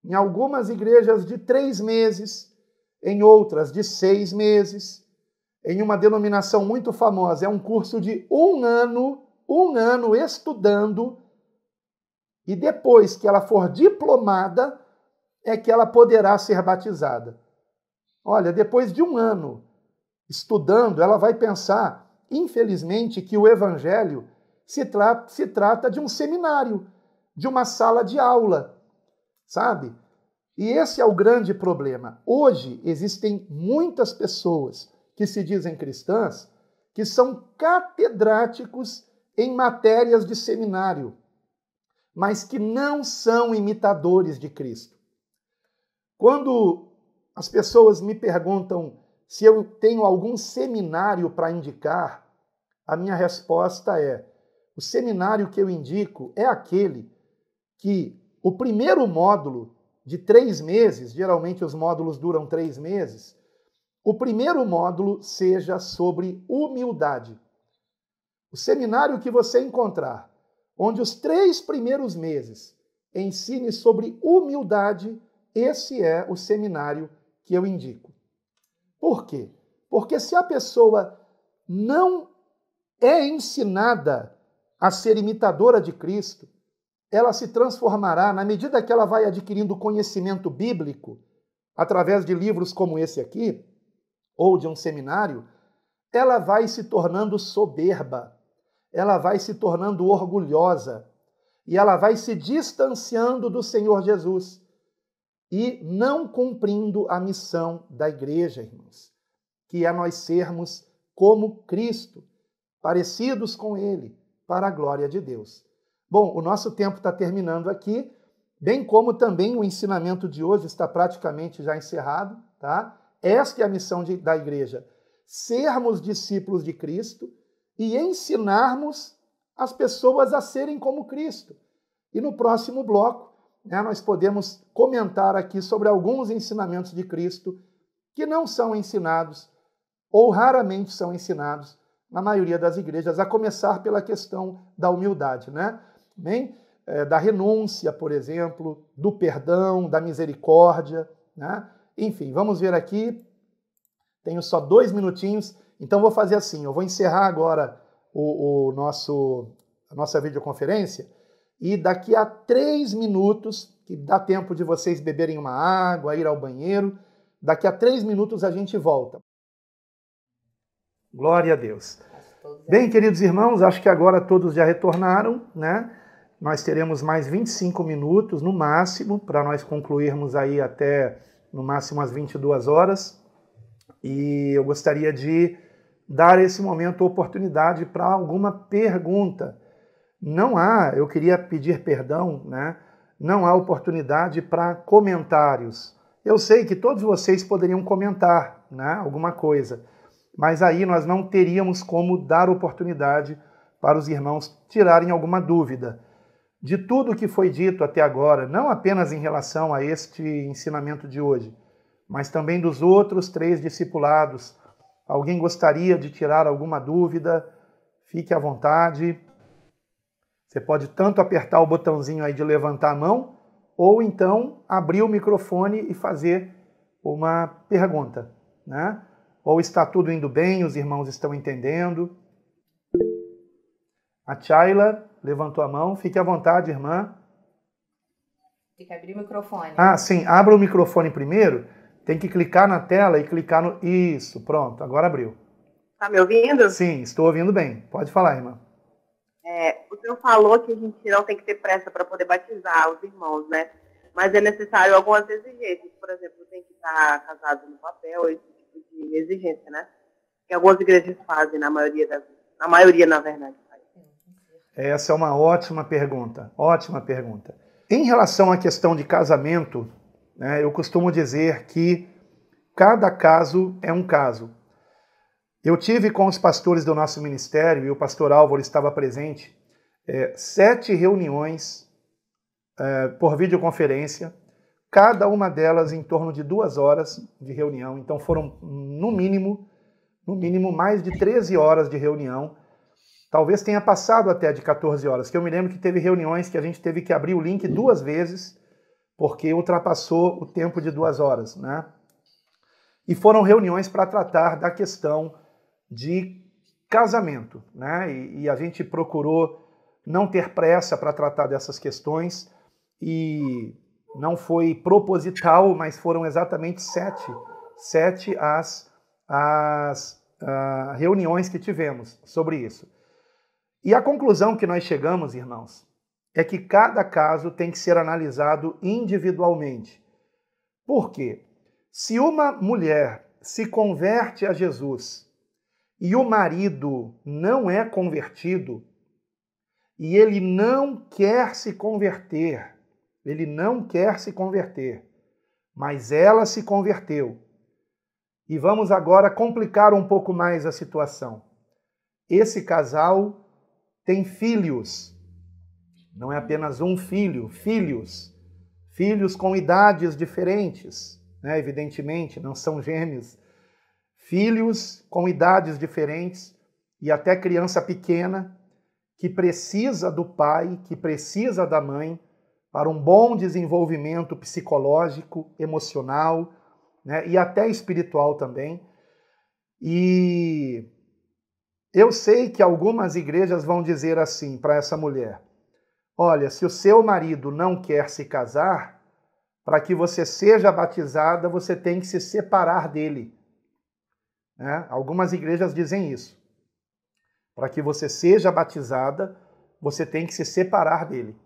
Em algumas igrejas de 3 meses, em outras de 6 meses. Em uma denominação muito famosa, é um curso de 1 ano estudando, e depois que ela for diplomada, é que ela poderá ser batizada. Olha, depois de 1 ano estudando, ela vai pensar, infelizmente, que o Evangelho se trata de um seminário, de uma sala de aula, sabe? E esse é o grande problema. Hoje existem muitas pessoas que se dizem cristãs que são catedráticos em matérias de seminário, mas que não são imitadores de Cristo. Quando as pessoas me perguntam se eu tenho algum seminário para indicar, a minha resposta é: o seminário que eu indico é aquele que o primeiro módulo de 3 meses, geralmente os módulos duram 3 meses, o primeiro módulo seja sobre humildade. O seminário que você encontrar, onde os 3 primeiros meses ensine sobre humildade, esse é o seminário que eu indico. Por quê? Porque se a pessoa não é ensinada a ser imitadora de Cristo, ela se transformará, na medida que ela vai adquirindo conhecimento bíblico, através de livros como esse aqui, ou de um seminário, ela vai se tornando soberba, ela vai se tornando orgulhosa, e ela vai se distanciando do Senhor Jesus e não cumprindo a missão da igreja, irmãos, que é nós sermos como Cristo, parecidos com Ele, para a glória de Deus. Bom, o nosso tempo está terminando aqui, bem como também o ensinamento de hoje está praticamente já encerrado, tá? Esta é a missão da igreja, sermos discípulos de Cristo e ensinarmos as pessoas a serem como Cristo. E no próximo bloco, nós podemos comentar aqui sobre alguns ensinamentos de Cristo que não são ensinados ou raramente são ensinados na maioria das igrejas, a começar pela questão da humildade, né? Bem, da renúncia, por exemplo, do perdão, da misericórdia, né? Enfim, vamos ver aqui. Tenho só 2 minutinhos, então vou fazer assim, eu vou encerrar agora a nossa videoconferência e daqui a 3 minutos, que dá tempo de vocês beberem uma água, ir ao banheiro, daqui a 3 minutos a gente volta. Glória a Deus. Bem, queridos irmãos, acho que agora todos já retornaram, né? Nós teremos mais 25 minutos no máximo, para nós concluirmos aí até no máximo às 22 horas. E eu gostaria de dar esse momento oportunidade para alguma pergunta. Eu queria pedir perdão, né? Não há oportunidade para comentários. Eu sei que todos vocês poderiam comentar, né, alguma coisa, mas aí nós não teríamos como dar oportunidade para os irmãos tirarem alguma dúvida. De tudo que foi dito até agora, não apenas em relação a este ensinamento de hoje, mas também dos outros 3 discipulados. Alguém gostaria de tirar alguma dúvida? Fique à vontade. Você pode tanto apertar o botãozinho aí de levantar a mão, ou então abrir o microfone e fazer uma pergunta, né? Ou está tudo indo bem, os irmãos estão entendendo? A Chayla levantou a mão. Fique à vontade, irmã. Tem que abrir o microfone. Ah, sim. Abra o microfone primeiro, Tem que clicar na tela e clicar no... Isso, pronto, agora abriu. Tá me ouvindo? Sim, estou ouvindo bem. Pode falar, irmã. O senhor falou que a gente não tem que ter pressa para poder batizar os irmãos, né? Mas é necessário algumas exigências. Por exemplo, tem que estar casado no papel, esse tipo de exigência, né? Que algumas igrejas fazem, na maioria, na verdade. Essa é uma ótima pergunta, ótima pergunta. Em relação à questão de casamento, né, eu costumo dizer que cada caso é um caso. Eu tive com os pastores do nosso ministério, e o pastor Álvaro estava presente, 7 reuniões por videoconferência, cada uma delas em torno de 2 horas de reunião. Então foram, no mínimo, mais de 13 horas de reunião. Talvez tenha passado até de 14 horas, que eu me lembro que teve reuniões que a gente teve que abrir o link 2 vezes, porque ultrapassou o tempo de 2 horas, né? E foram reuniões para tratar da questão de casamento, né? E a gente procurou não ter pressa para tratar dessas questões, e não foi proposital, mas foram exatamente 7 as reuniões que tivemos sobre isso. E a conclusão que nós chegamos, irmãos, é que cada caso tem que ser analisado individualmente. Por quê? Se uma mulher se converte a Jesus e o marido não é convertido, e ele não quer se converter, mas ela se converteu. E vamos agora complicar um pouco mais a situação. Esse casal tem filhos, não é apenas um filho, filhos com idades diferentes, né? Evidentemente, não são gêmeos, filhos com idades diferentes e até criança pequena que precisa do pai, que precisa da mãe para um bom desenvolvimento psicológico, emocional, né? E até espiritual também. E eu sei que algumas igrejas vão dizer assim para essa mulher: olha, se o seu marido não quer se casar, para que você seja batizada, você tem que se separar dele. Né? Algumas igrejas dizem isso. Para que você seja batizada, você tem que se separar dele.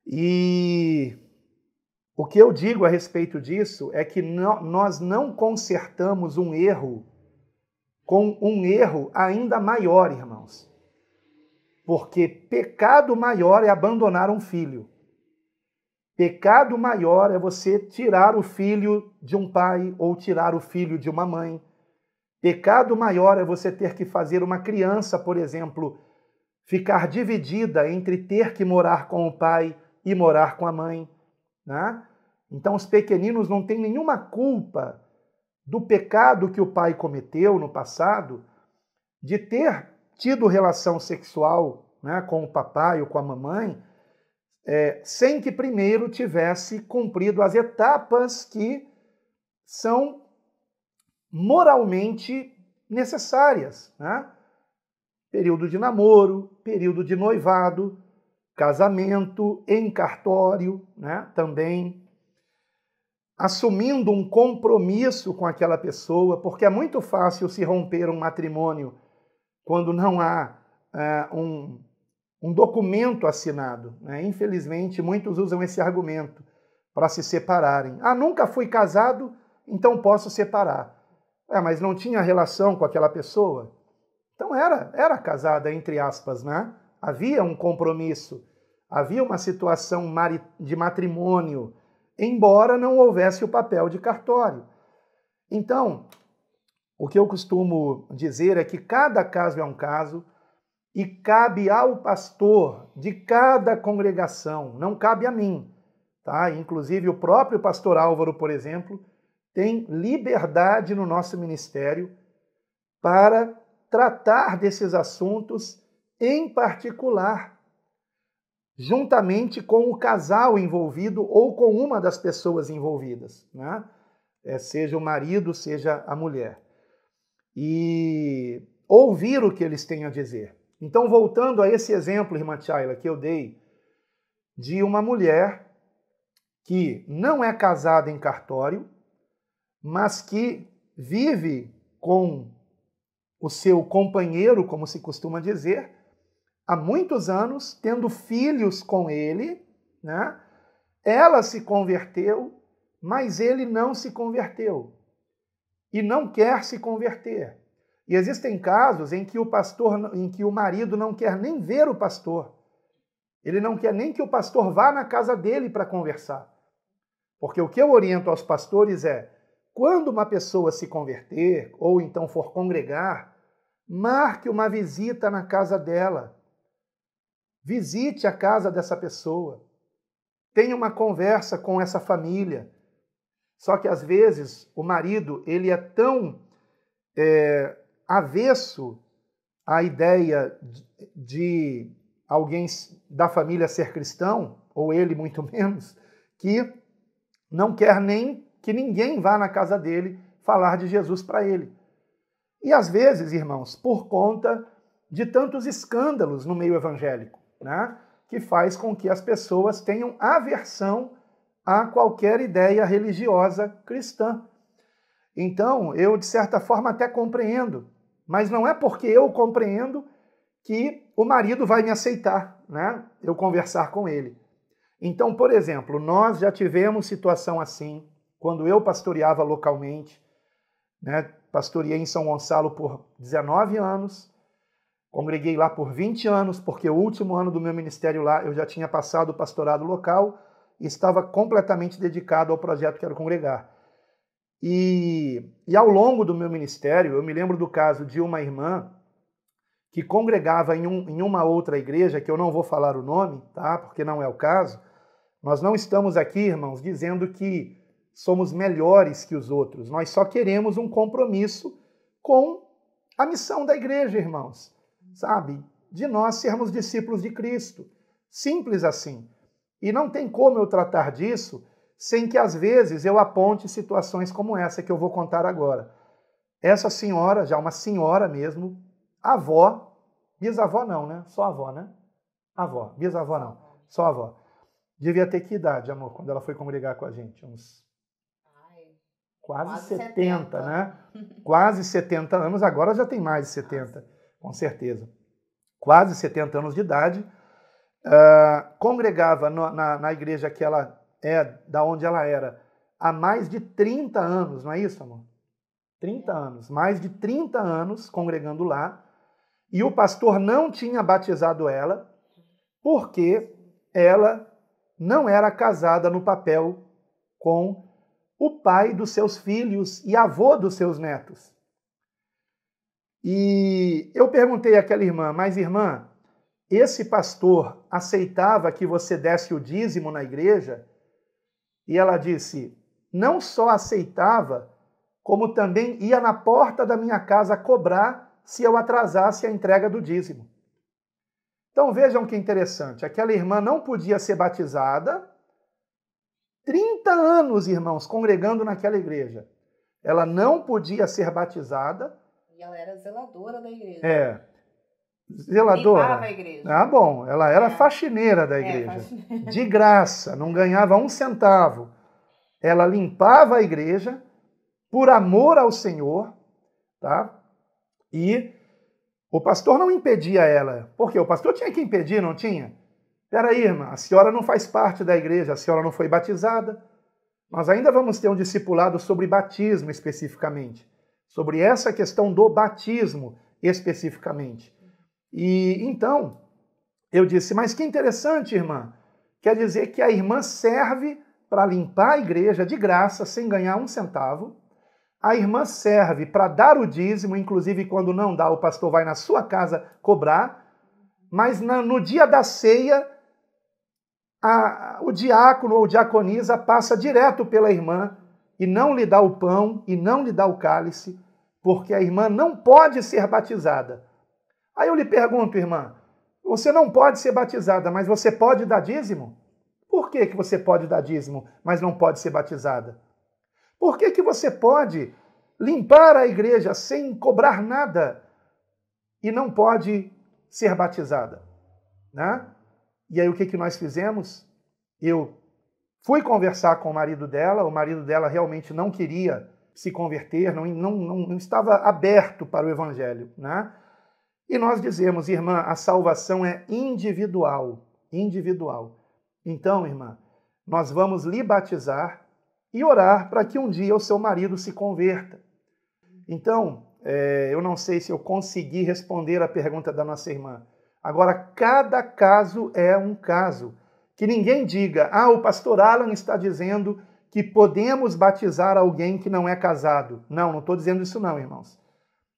E o que eu digo a respeito disso é que nós não consertamos um erro com um erro ainda maior, irmãos. Porque pecado maior é abandonar um filho. Pecado maior é você tirar o filho de um pai ou tirar o filho de uma mãe. Pecado maior é você ter que fazer uma criança, por exemplo, ficar dividida entre ter que morar com o pai e morar com a mãe. Né? Então os pequeninos não têm nenhuma culpa do pecado que o pai cometeu no passado, de ter tido relação sexual, né, com o papai ou com a mamãe, sem que primeiro tivesse cumprido as etapas que são moralmente necessárias. Né? Período de namoro, período de noivado, casamento, em cartório, né, também, assumindo um compromisso com aquela pessoa, porque é muito fácil se romper um matrimônio quando não há um documento assinado. Né? Infelizmente, muitos usam esse argumento para se separarem. Ah, nunca fui casado, então posso separar. Mas não tinha relação com aquela pessoa? Então era casada, entre aspas, né? Havia um compromisso, havia uma situação de matrimônio, embora não houvesse o papel de cartório. Então, o que eu costumo dizer é que cada caso é um caso e cabe ao pastor de cada congregação, não cabe a mim. Tá? Inclusive, o próprio pastor Álvaro, por exemplo, tem liberdade no nosso ministério para tratar desses assuntos em particular, juntamente com o casal envolvido ou com uma das pessoas envolvidas, né? Seja o marido, seja a mulher. E ouvir o que eles têm a dizer. Então, voltando a esse exemplo, irmã Tchaila, que eu dei, de uma mulher que não é casada em cartório, mas que vive com o seu companheiro, como se costuma dizer, há muitos anos, tendo filhos com ele, né? Ela se converteu, mas ele não se converteu e não quer se converter. E existem casos em que o marido não quer nem ver o pastor. Ele não quer nem que o pastor vá na casa dele para conversar. Porque o que eu oriento aos pastores é, quando uma pessoa se converter ou então for congregar, marque uma visita na casa dela. Visite a casa dessa pessoa. Tenha uma conversa com essa família. Só que às vezes o marido ele é tão avesso à ideia de alguém da família ser cristão, ou ele muito menos, que não quer nem que ninguém vá na casa dele falar de Jesus para ele. E às vezes, irmãos, por conta de tantos escândalos no meio evangélico, né, que faz com que as pessoas tenham aversão a qualquer ideia religiosa cristã. Então, eu, de certa forma, até compreendo, mas não é porque eu compreendo que o marido vai me aceitar, né, eu conversar com ele. Então, por exemplo, nós já tivemos situação assim, quando eu pastoreava localmente, né, pastoreei em São Gonçalo por 19 anos, congreguei lá por 20 anos, porque o último ano do meu ministério lá eu já tinha passado o pastorado local e estava completamente dedicado ao projeto Quero Congregar. E ao longo do meu ministério, eu me lembro do caso de uma irmã que congregava em uma outra igreja, que eu não vou falar o nome, tá? Porque não é o caso. Nós não estamos aqui, irmãos, dizendo que somos melhores que os outros. Nós só queremos um compromisso com a missão da igreja, irmãos. Sabe? De nós sermos discípulos de Cristo. Simples assim. E não tem como eu tratar disso sem que, às vezes, eu aponte situações como essa que eu vou contar agora. Essa senhora, já uma senhora mesmo, avó, bisavó não, né? Só avó, né? Avó, bisavó não, só avó. Devia ter que idade, amor, quando ela foi congregar com a gente? Uns quase 70, né? Quase 70 anos, agora já tem mais de 70, com certeza. Quase 70 anos de idade. Congregava na igreja que ela da onde ela era, há mais de 30 anos, não é isso, amor? 30 anos, mais de 30 anos congregando lá, e o pastor não tinha batizado ela, porque ela não era casada no papel com o pai dos seus filhos e avô dos seus netos. E eu perguntei àquela irmã, mas irmã, esse pastor aceitava que você desse o dízimo na igreja? E ela disse, não só aceitava, como também ia na porta da minha casa cobrar se eu atrasasse a entrega do dízimo. Então vejam que interessante, aquela irmã não podia ser batizada, 30 anos, irmãos, congregando naquela igreja. Ela não podia ser batizada. E ela era zeladora da igreja. Zeladora. Limpava a igreja. Ah, bom, ela era faxineira da igreja. Faxineira. De graça, não ganhava um centavo. Ela limpava a igreja por amor ao Senhor, tá? E o pastor não impedia ela. Por quê? O pastor tinha que impedir, não tinha? Peraí, irmã, a senhora não faz parte da igreja, a senhora não foi batizada. Nós ainda vamos ter um discipulado sobre batismo especificamente, sobre essa questão do batismo especificamente. E então, eu disse, mas que interessante, irmã. Quer dizer que a irmã serve para limpar a igreja de graça, sem ganhar um centavo. A irmã serve para dar o dízimo, inclusive quando não dá, o pastor vai na sua casa cobrar. Mas no dia da ceia, o diácono ou diaconisa passa direto pela irmã e não lhe dá o pão e não lhe dá o cálice, porque a irmã não pode ser batizada. Aí eu lhe pergunto, irmã, você não pode ser batizada, mas você pode dar dízimo? Por que você pode dar dízimo, mas não pode ser batizada? Por que você pode limpar a igreja sem cobrar nada e não pode ser batizada? Né? E aí o que nós fizemos? Eu fui conversar com o marido dela realmente não queria se converter, não estava aberto para o Evangelho, né? E nós dizemos, irmã, a salvação é individual, individual. Então, irmã, nós vamos lhe batizar e orar para que um dia o seu marido se converta. Então, eu não sei se eu consegui responder a pergunta da nossa irmã. Agora, cada caso é um caso. Que ninguém diga, o pastor Alan está dizendo que podemos batizar alguém que não é casado. Não estou dizendo isso não, irmãos.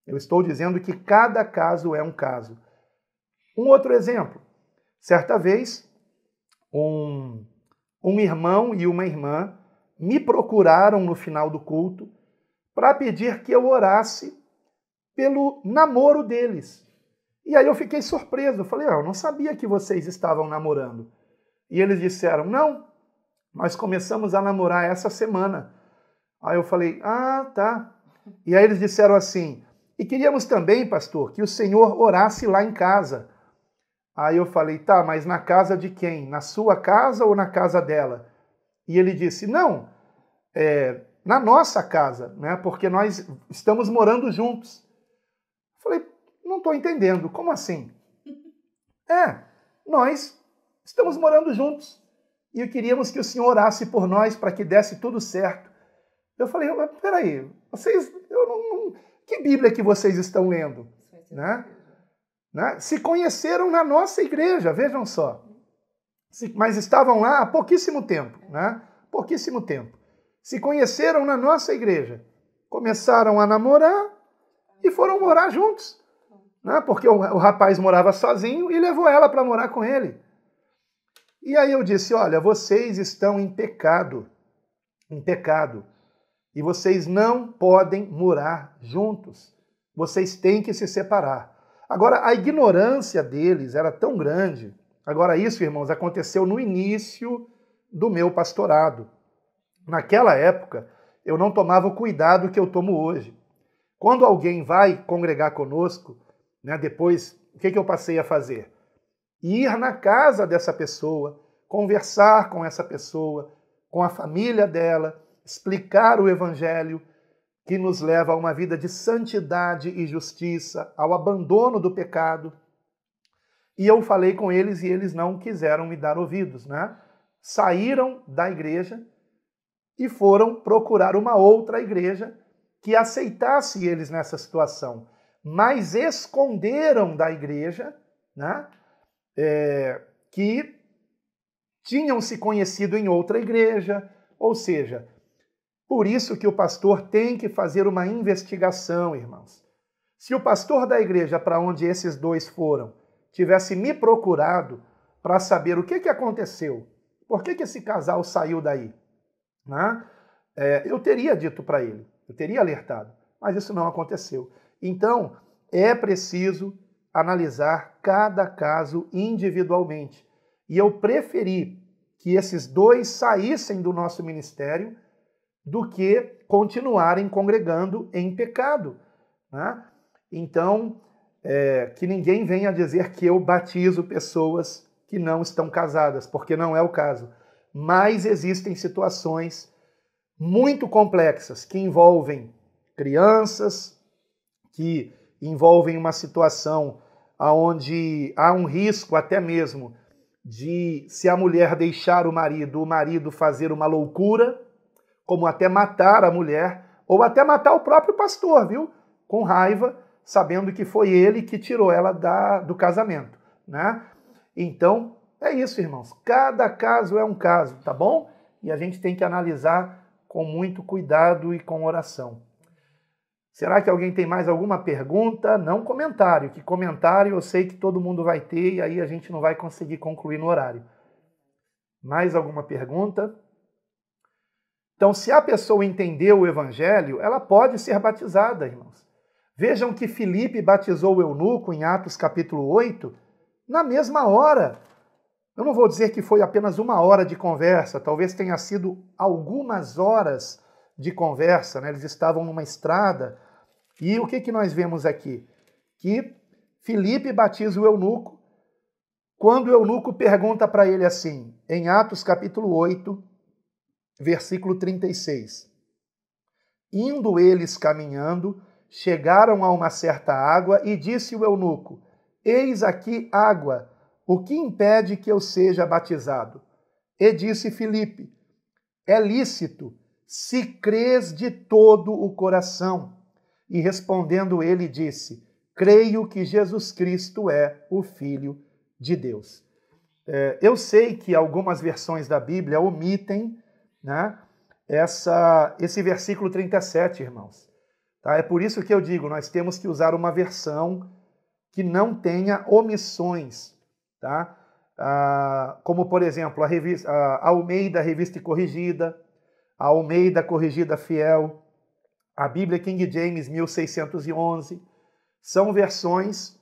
Eu estou dizendo que cada caso é um caso. Um outro exemplo. Certa vez, um irmão e uma irmã me procuraram no final do culto para pedir que eu orasse pelo namoro deles. E aí eu fiquei surpreso. Eu falei, eu não sabia que vocês estavam namorando. E eles disseram, não, nós começamos a namorar essa semana. Aí eu falei, tá. E aí eles disseram assim, e queríamos também, pastor, que o senhor orasse lá em casa. Aí eu falei, tá, mas na casa de quem? Na sua casa ou na casa dela? E ele disse, não, na nossa casa, né? Porque nós estamos morando juntos. Eu falei, não estou entendendo, como assim? Nós estamos morando juntos e queríamos que o senhor orasse por nós para que desse tudo certo. Eu falei, peraí, vocês, que Bíblia que vocês estão lendo? Né? Se conheceram na nossa igreja, vejam só. Mas estavam lá há pouquíssimo tempo, né? Pouquíssimo tempo. Se conheceram na nossa igreja, começaram a namorar e foram morar juntos. Né? Porque o rapaz morava sozinho e levou ela para morar com ele. E aí eu disse, olha, vocês estão em pecado, e vocês não podem morar juntos. Vocês têm que se separar. Agora, a ignorância deles era tão grande. Agora, isso, irmãos, aconteceu no início do meu pastorado. Naquela época, eu não tomava o cuidado que eu tomo hoje. Quando alguém vai congregar conosco, né, depois, o que eu passei a fazer? Ir na casa dessa pessoa, conversar com essa pessoa, com a família dela, explicar o Evangelho que nos leva a uma vida de santidade e justiça, ao abandono do pecado. E eu falei com eles e eles não quiseram me dar ouvidos, né? Saíram da igreja e foram procurar uma outra igreja que aceitasse eles nessa situação. Mas esconderam da igreja, né, que tinham se conhecido em outra igreja, ou seja, por isso que o pastor tem que fazer uma investigação, irmãos. Se o pastor da igreja para onde esses dois foram tivesse me procurado para saber o que aconteceu, por que esse casal saiu daí, né, eu teria dito para ele, eu teria alertado, mas isso não aconteceu. Então, é preciso analisar cada caso individualmente. E eu preferi que esses dois saíssem do nosso ministério do que continuarem congregando em pecado, né? Então, que ninguém venha dizer que eu batizo pessoas que não estão casadas, porque não é o caso. Mas existem situações muito complexas que envolvem crianças, que envolvem uma situação onde há um risco até mesmo de, se a mulher deixar o marido fazer uma loucura, como até matar a mulher, ou até matar o próprio pastor, viu? Com raiva, sabendo que foi ele que tirou ela do casamento, né? Então, é isso, irmãos. Cada caso é um caso, tá bom? E a gente tem que analisar com muito cuidado e com oração. Será que alguém tem mais alguma pergunta? Não comentário, que comentário eu sei que todo mundo vai ter e aí a gente não vai conseguir concluir no horário. Mais alguma pergunta? Então, se a pessoa entendeu o Evangelho, ela pode ser batizada, irmãos. Vejam que Filipe batizou o eunuco em Atos capítulo 8, na mesma hora. Eu não vou dizer que foi apenas uma hora de conversa, talvez tenha sido algumas horas de conversa, né? Eles estavam numa estrada. E o que nós vemos aqui? Que Filipe batiza o eunuco, quando o eunuco pergunta para ele assim, em Atos capítulo 8, versículo 36. Indo eles caminhando, chegaram a uma certa água e disse o eunuco: Eis aqui água, o que impede que eu seja batizado? E disse Filipe: É lícito, se crês de todo o coração. E respondendo ele disse: Creio que Jesus Cristo é o Filho de Deus. Eu sei que algumas versões da Bíblia omitem, né, esse versículo 37, irmãos. Tá? É por isso que eu digo, nós temos que usar uma versão que não tenha omissões. Tá? Como, por exemplo, a Almeida Revista e Corrigida, a Almeida Corrigida Fiel, a Bíblia King James 1611, são versões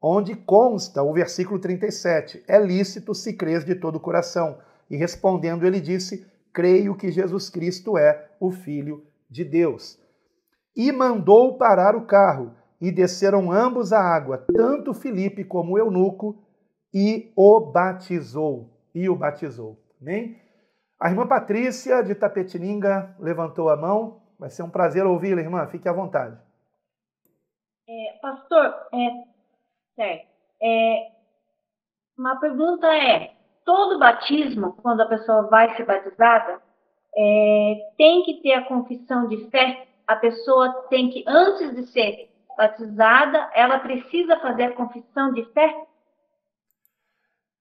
onde consta o versículo 37, é lícito se crês de todo o coração. E respondendo ele disse: Creio que Jesus Cristo é o Filho de Deus. E mandou parar o carro, e desceram ambos a água, tanto Filipe como o eunuco, e o batizou. Amém? A irmã Patrícia, de Tapetininga, levantou a mão. Vai ser um prazer ouvi-la, irmã. Fique à vontade. Pastor, uma pergunta todo batismo, quando a pessoa vai ser batizada, tem que ter a confissão de fé? A pessoa tem que, antes de ser batizada, ela precisa fazer a confissão de fé?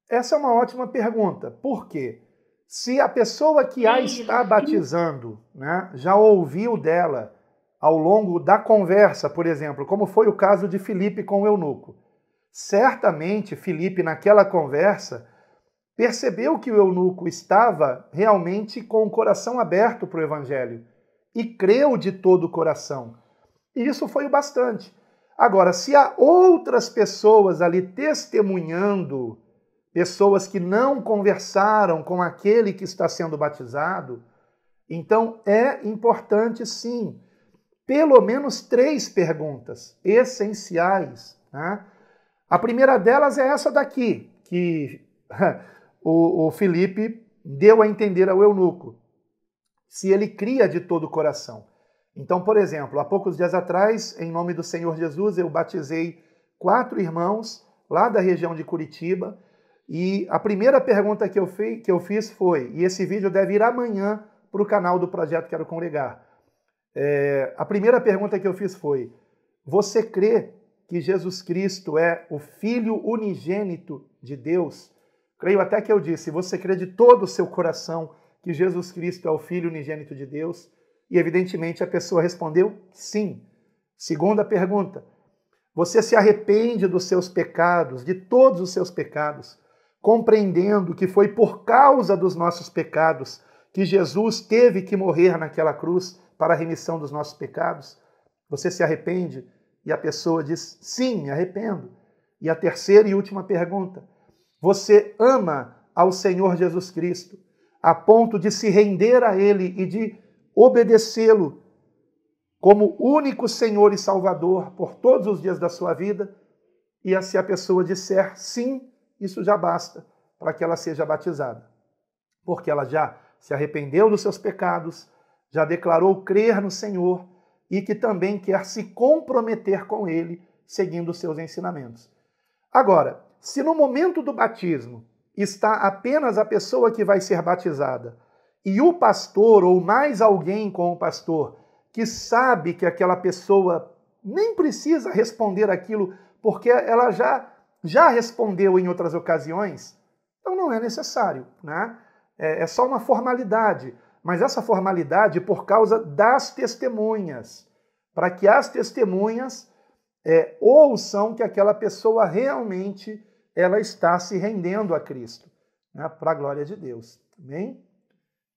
Essa é uma ótima pergunta. Por quê? Se a pessoa que a está batizando, né, já ouviu dela ao longo da conversa, por exemplo, como foi o caso de Filipe com o eunuco, certamente Filipe, naquela conversa, percebeu que o eunuco estava realmente com o coração aberto para o evangelho e creu de todo o coração. E isso foi o bastante. Agora, se há outras pessoas ali testemunhando, pessoas que não conversaram com aquele que está sendo batizado, então é importante sim, pelo menos 3 perguntas essenciais. Né? A primeira delas é essa daqui, que o Filipe deu a entender ao eunuco, se ele cria de todo o coração. Então, por exemplo, há poucos dias atrás, em nome do Senhor Jesus, eu batizei 4 irmãos lá da região de Curitiba, e a primeira pergunta que eu fiz foi, e esse vídeo deve ir amanhã para o canal do Projeto Quero Congregar. A primeira pergunta que eu fiz foi: você crê que Jesus Cristo é o Filho unigênito de Deus? Creio até que eu disse: você crê de todo o seu coração que Jesus Cristo é o Filho unigênito de Deus? E evidentemente a pessoa respondeu sim. Segunda pergunta: você se arrepende dos seus pecados, de todos os seus pecados, compreendendo que foi por causa dos nossos pecados que Jesus teve que morrer naquela cruz para a remissão dos nossos pecados? Você se arrepende? E a pessoa diz: sim, me arrependo. E a terceira e última pergunta: você ama ao Senhor Jesus Cristo a ponto de se render a Ele e de obedecê-lo como único Senhor e Salvador por todos os dias da sua vida? E se a pessoa disser sim, isso já basta para que ela seja batizada, porque ela já se arrependeu dos seus pecados, já declarou crer no Senhor e que também quer se comprometer com Ele, seguindo os seus ensinamentos. Agora, se no momento do batismo está apenas a pessoa que vai ser batizada e o pastor ou mais alguém com o pastor que sabe que aquela pessoa nem precisa responder aquilo porque ela já respondeu em outras ocasiões, então não é necessário, né? É só uma formalidade, mas essa formalidade por causa das testemunhas, para que as testemunhas ouçam que aquela pessoa realmente ela está se rendendo a Cristo, né? Para a glória de Deus. Amém?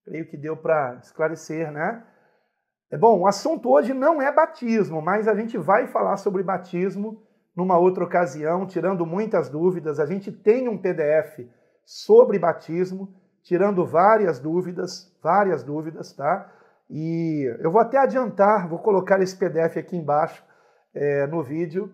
Creio que deu para esclarecer, né? Bom, o assunto hoje não é batismo, mas a gente vai falar sobre batismo numa outra ocasião, tirando muitas dúvidas. A gente tem um PDF sobre batismo, tirando várias dúvidas, tá? E eu vou até adiantar, vou colocar esse PDF aqui embaixo no vídeo.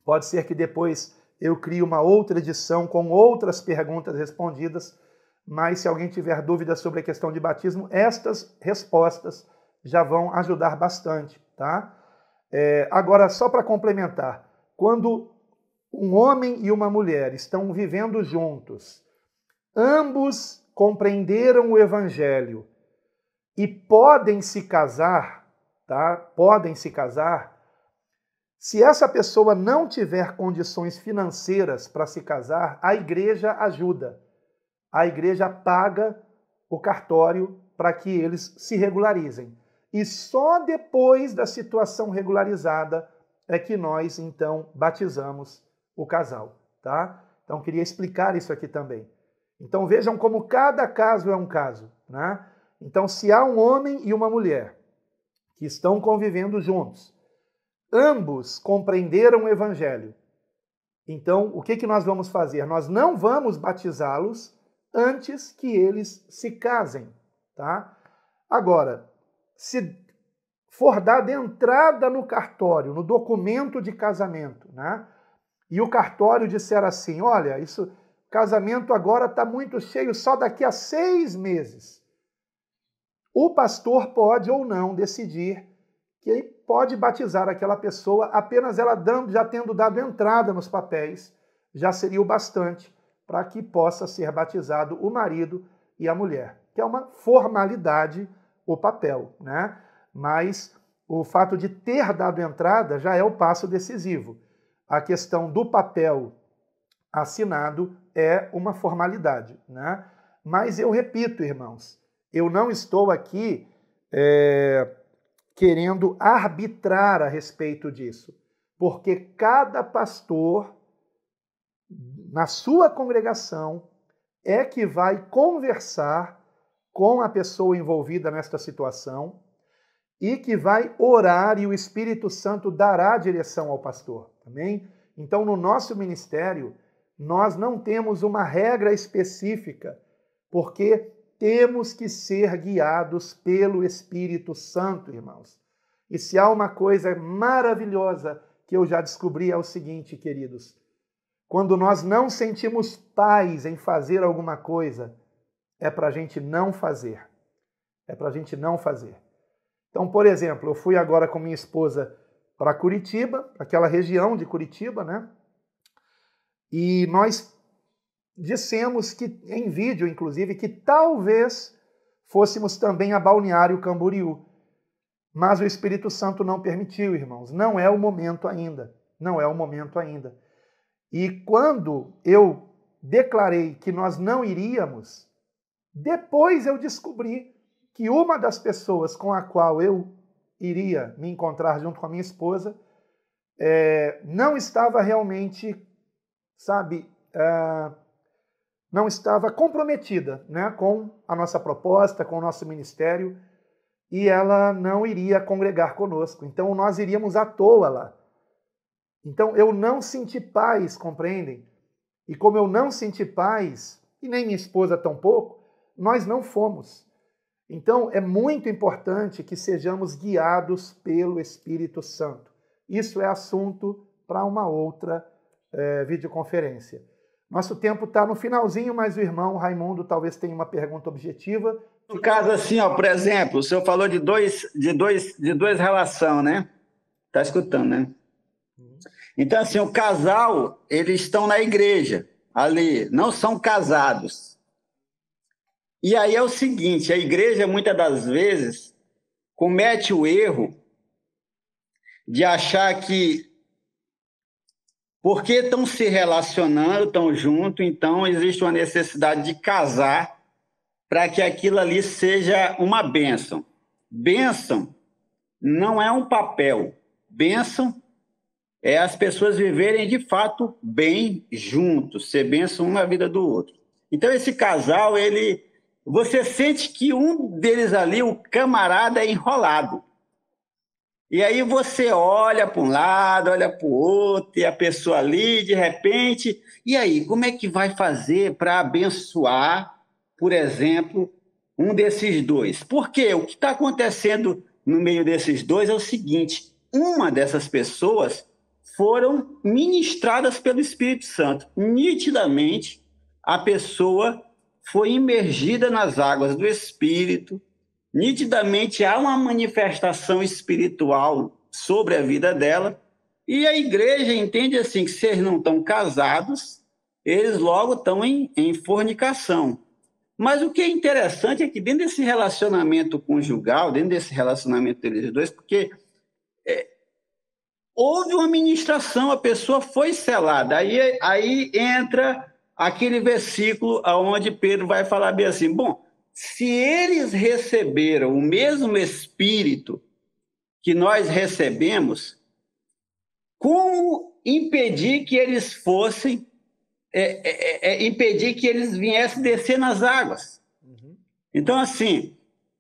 Pode ser que depois eu crie uma outra edição com outras perguntas respondidas, mas se alguém tiver dúvidas sobre a questão de batismo, estas respostas já vão ajudar bastante, tá? Agora, só para complementar, quando um homem e uma mulher estão vivendo juntos, ambos compreenderam o Evangelho e podem se casar, tá? Podem se casar. Se essa pessoa não tiver condições financeiras para se casar, a igreja ajuda. A igreja paga o cartório para que eles se regularizem. E só depois da situação regularizada é que nós, então, batizamos o casal, tá? Então, queria explicar isso aqui também. Então, vejam como cada caso é um caso, né? Então, se há um homem e uma mulher que estão convivendo juntos, ambos compreenderam o Evangelho, então, o que nós vamos fazer? Nós não vamos batizá-los antes que eles se casem, tá? Agora, se for dada entrada no cartório, no documento de casamento, né? E o cartório disser assim, olha, isso, casamento agora está muito cheio, só daqui a 6 meses. O pastor pode ou não decidir que ele pode batizar aquela pessoa, apenas ela já tendo dado entrada nos papéis, já seria o bastante para que possa ser batizado o marido e a mulher, que é uma formalidade o papel, né? Mas o fato de ter dado entrada já é o passo decisivo. A questão do papel assinado é uma formalidade, né? Mas eu repito, irmãos, eu não estou aqui querendo arbitrar a respeito disso, porque cada pastor, na sua congregação, é que vai conversar com a pessoa envolvida nesta situação e que vai orar e o Espírito Santo dará direção ao pastor. Amém? Então, no nosso ministério, nós não temos uma regra específica, porque temos que ser guiados pelo Espírito Santo, irmãos. E se há uma coisa maravilhosa que eu já descobri é o seguinte, queridos. Quando nós não sentimos paz em fazer alguma coisa, é para a gente não fazer. É para a gente não fazer. Então, por exemplo, eu fui agora com minha esposa para Curitiba, aquela região de Curitiba, né? E nós dissemos que, em vídeo, inclusive, que talvez fôssemos também a Balneário Camboriú. Mas o Espírito Santo não permitiu, irmãos. Não é o momento ainda. Não é o momento ainda. E quando eu declarei que nós não iríamos, depois eu descobri que uma das pessoas com a qual eu iria me encontrar junto com a minha esposa não estava realmente, não estava comprometida, né, com a nossa proposta, com o nosso ministério, e ela não iria congregar conosco. Então nós iríamos à toa lá. Então eu não senti paz, compreendem? E como eu não senti paz, e nem minha esposa tampouco, nós não fomos. Então é muito importante que sejamos guiados pelo Espírito Santo. Isso é assunto para uma outra videoconferência. Nosso tempo está no finalzinho, mas o irmão Raimundo talvez tenha uma pergunta objetiva. No caso assim, ó, por exemplo, o senhor falou de dois relação, né? Está escutando, né? Então, assim, o casal, eles estão na igreja, ali, não são casados. E aí é o seguinte, a igreja, muitas das vezes, comete o erro de achar que, porque estão se relacionando, estão juntos, então existe uma necessidade de casar para que aquilo ali seja uma bênção. Bênção não é um papel. Bênção é as pessoas viverem de fato bem juntos, ser bênção um na vida do outro. Então esse casal, você sente que um deles ali, o camarada, é enrolado. E aí você olha para um lado, olha para o outro, e a pessoa ali, de repente... E aí, como é que vai fazer para abençoar, por exemplo, um desses dois? Porque o que está acontecendo no meio desses dois é o seguinte, uma dessas pessoas foram ministradas pelo Espírito Santo. Nitidamente, a pessoa foi imergida nas águas do Espírito, nitidamente há uma manifestação espiritual sobre a vida dela, e a igreja entende assim que se eles não estão casados, eles logo estão em fornicação. Mas o que é interessante é que dentro desse relacionamento conjugal, dentro desse relacionamento deles dois, porque houve uma ministração, a pessoa foi selada. Aí entra aquele versículo onde Pedro vai falar bem assim, bom, se eles receberam o mesmo Espírito que nós recebemos, como impedir que eles fossem, impedir que eles viessem descer nas águas? Então, assim,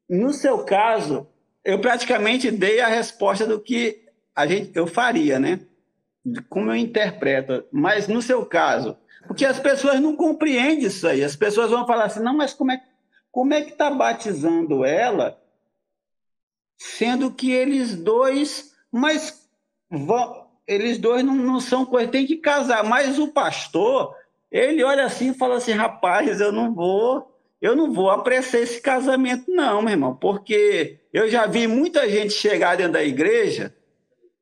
no seu caso, eu praticamente dei a resposta do que eu faria, né? Como eu interpreto. Mas no seu caso, porque as pessoas não compreendem isso aí. As pessoas vão falar assim, não, mas como é que está batizando ela, sendo que eles dois, eles dois não são coisa, tem que casar. Mas o pastor, ele olha assim e fala assim, rapaz, eu não vou apressar esse casamento não, meu irmão, porque eu já vi muita gente chegar dentro da igreja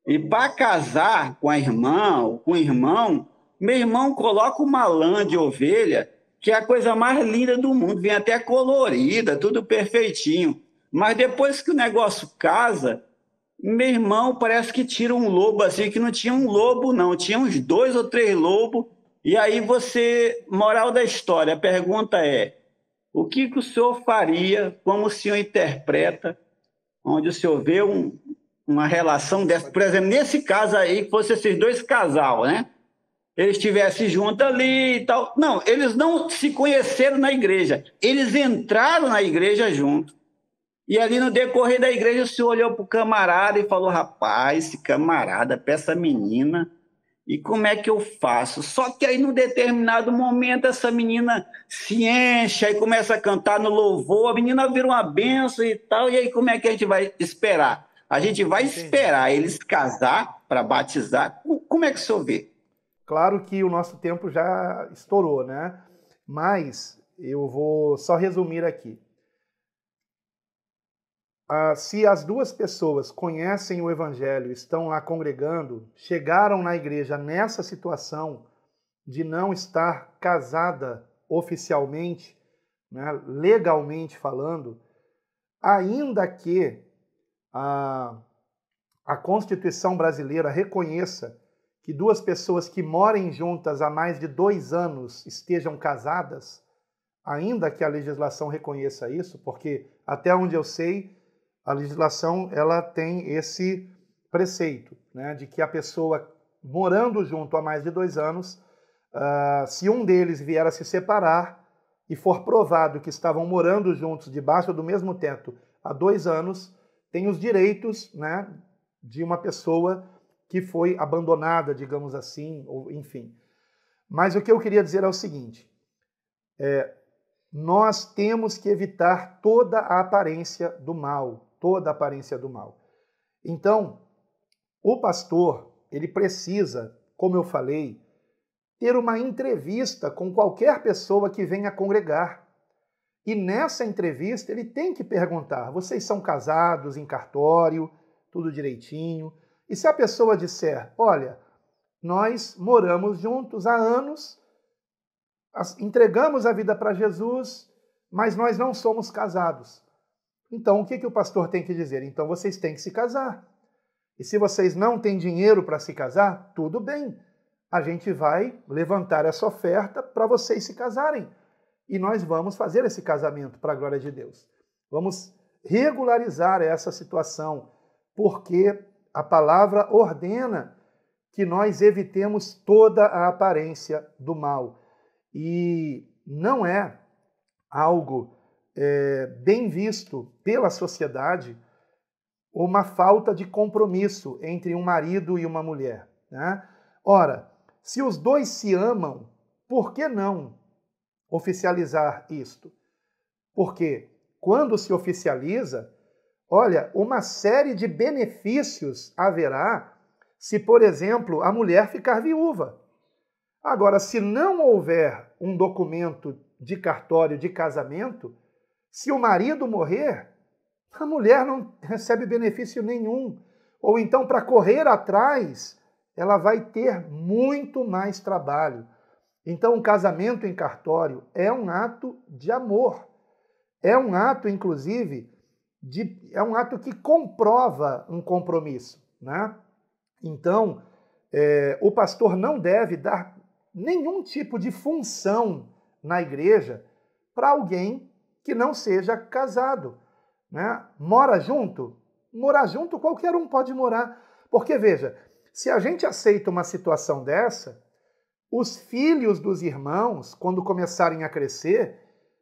e para casar com a irmã ou com o irmão, meu irmão coloca uma lã de ovelha, que é a coisa mais linda do mundo, vem até colorida, tudo perfeitinho. Mas depois que o negócio casa, meu irmão parece que tira um lobo assim, que não tinha um lobo não, tinha uns 2 ou 3 lobos. E aí moral da história, a pergunta é, o que o senhor faria, como o senhor interpreta, onde o senhor vê uma relação dessa, por exemplo, nesse caso aí, que fosse esses dois casal, né? Eles estivessem juntos ali e tal. Não, eles não se conheceram na igreja, eles entraram na igreja juntos. E ali no decorrer da igreja, o senhor olhou para o camarada e falou, rapaz, esse camarada, para essa menina, e como é que eu faço? Só que aí, num determinado momento, essa menina se enche, aí começa a cantar no louvor, a menina vira uma benção e tal, e aí como é que a gente vai esperar? A gente vai esperar eles casar para batizar? Como é que o senhor vê? Claro que o nosso tempo já estourou, né? Mas eu vou só resumir aqui. Se as duas pessoas conhecem o Evangelho, estão lá congregando, chegaram na igreja nessa situação de não estar casada oficialmente, né, legalmente falando, ainda que a Constituição brasileira reconheça que duas pessoas que morem juntas há mais de 2 anos estejam casadas, ainda que a legislação reconheça isso, porque até onde eu sei, a legislação ela tem esse preceito, né, de que a pessoa morando junto há mais de 2 anos, se um deles vier a se separar e for provado que estavam morando juntos debaixo do mesmo teto há 2 anos, tem os direitos, né, de uma pessoa que foi abandonada, digamos assim, ou enfim. Mas o que eu queria dizer é o seguinte, nós temos que evitar toda a aparência do mal, toda a aparência do mal. Então, o pastor, ele precisa, como eu falei, ter uma entrevista com qualquer pessoa que venha congregar. E nessa entrevista ele tem que perguntar, vocês são casados em cartório, tudo direitinho? E se a pessoa disser, olha, nós moramos juntos há anos, entregamos a vida para Jesus, mas nós não somos casados. Então, o que o pastor tem que dizer? Então, vocês têm que se casar. E se vocês não têm dinheiro para se casar, tudo bem. A gente vai levantar essa oferta para vocês se casarem. E nós vamos fazer esse casamento para a glória de Deus. Vamos regularizar essa situação, porque a palavra ordena que nós evitemos toda a aparência do mal. E não é algo bem visto pela sociedade uma falta de compromisso entre um marido e uma mulher, né? Ora, se os dois se amam, por que não oficializar isto? Porque quando se oficializa, olha, uma série de benefícios haverá se, por exemplo, a mulher ficar viúva. Agora, se não houver um documento de cartório de casamento, se o marido morrer, a mulher não recebe benefício nenhum. Ou então, para correr atrás, ela vai ter muito mais trabalho. Então, o casamento em cartório é um ato de amor. É um ato, inclusive, é um ato que comprova um compromisso, né? Então, o pastor não deve dar nenhum tipo de função na igreja para alguém que não seja casado, né? Mora junto? Morar junto qualquer um pode morar. Porque, veja, se a gente aceita uma situação dessa, os filhos dos irmãos, quando começarem a crescer,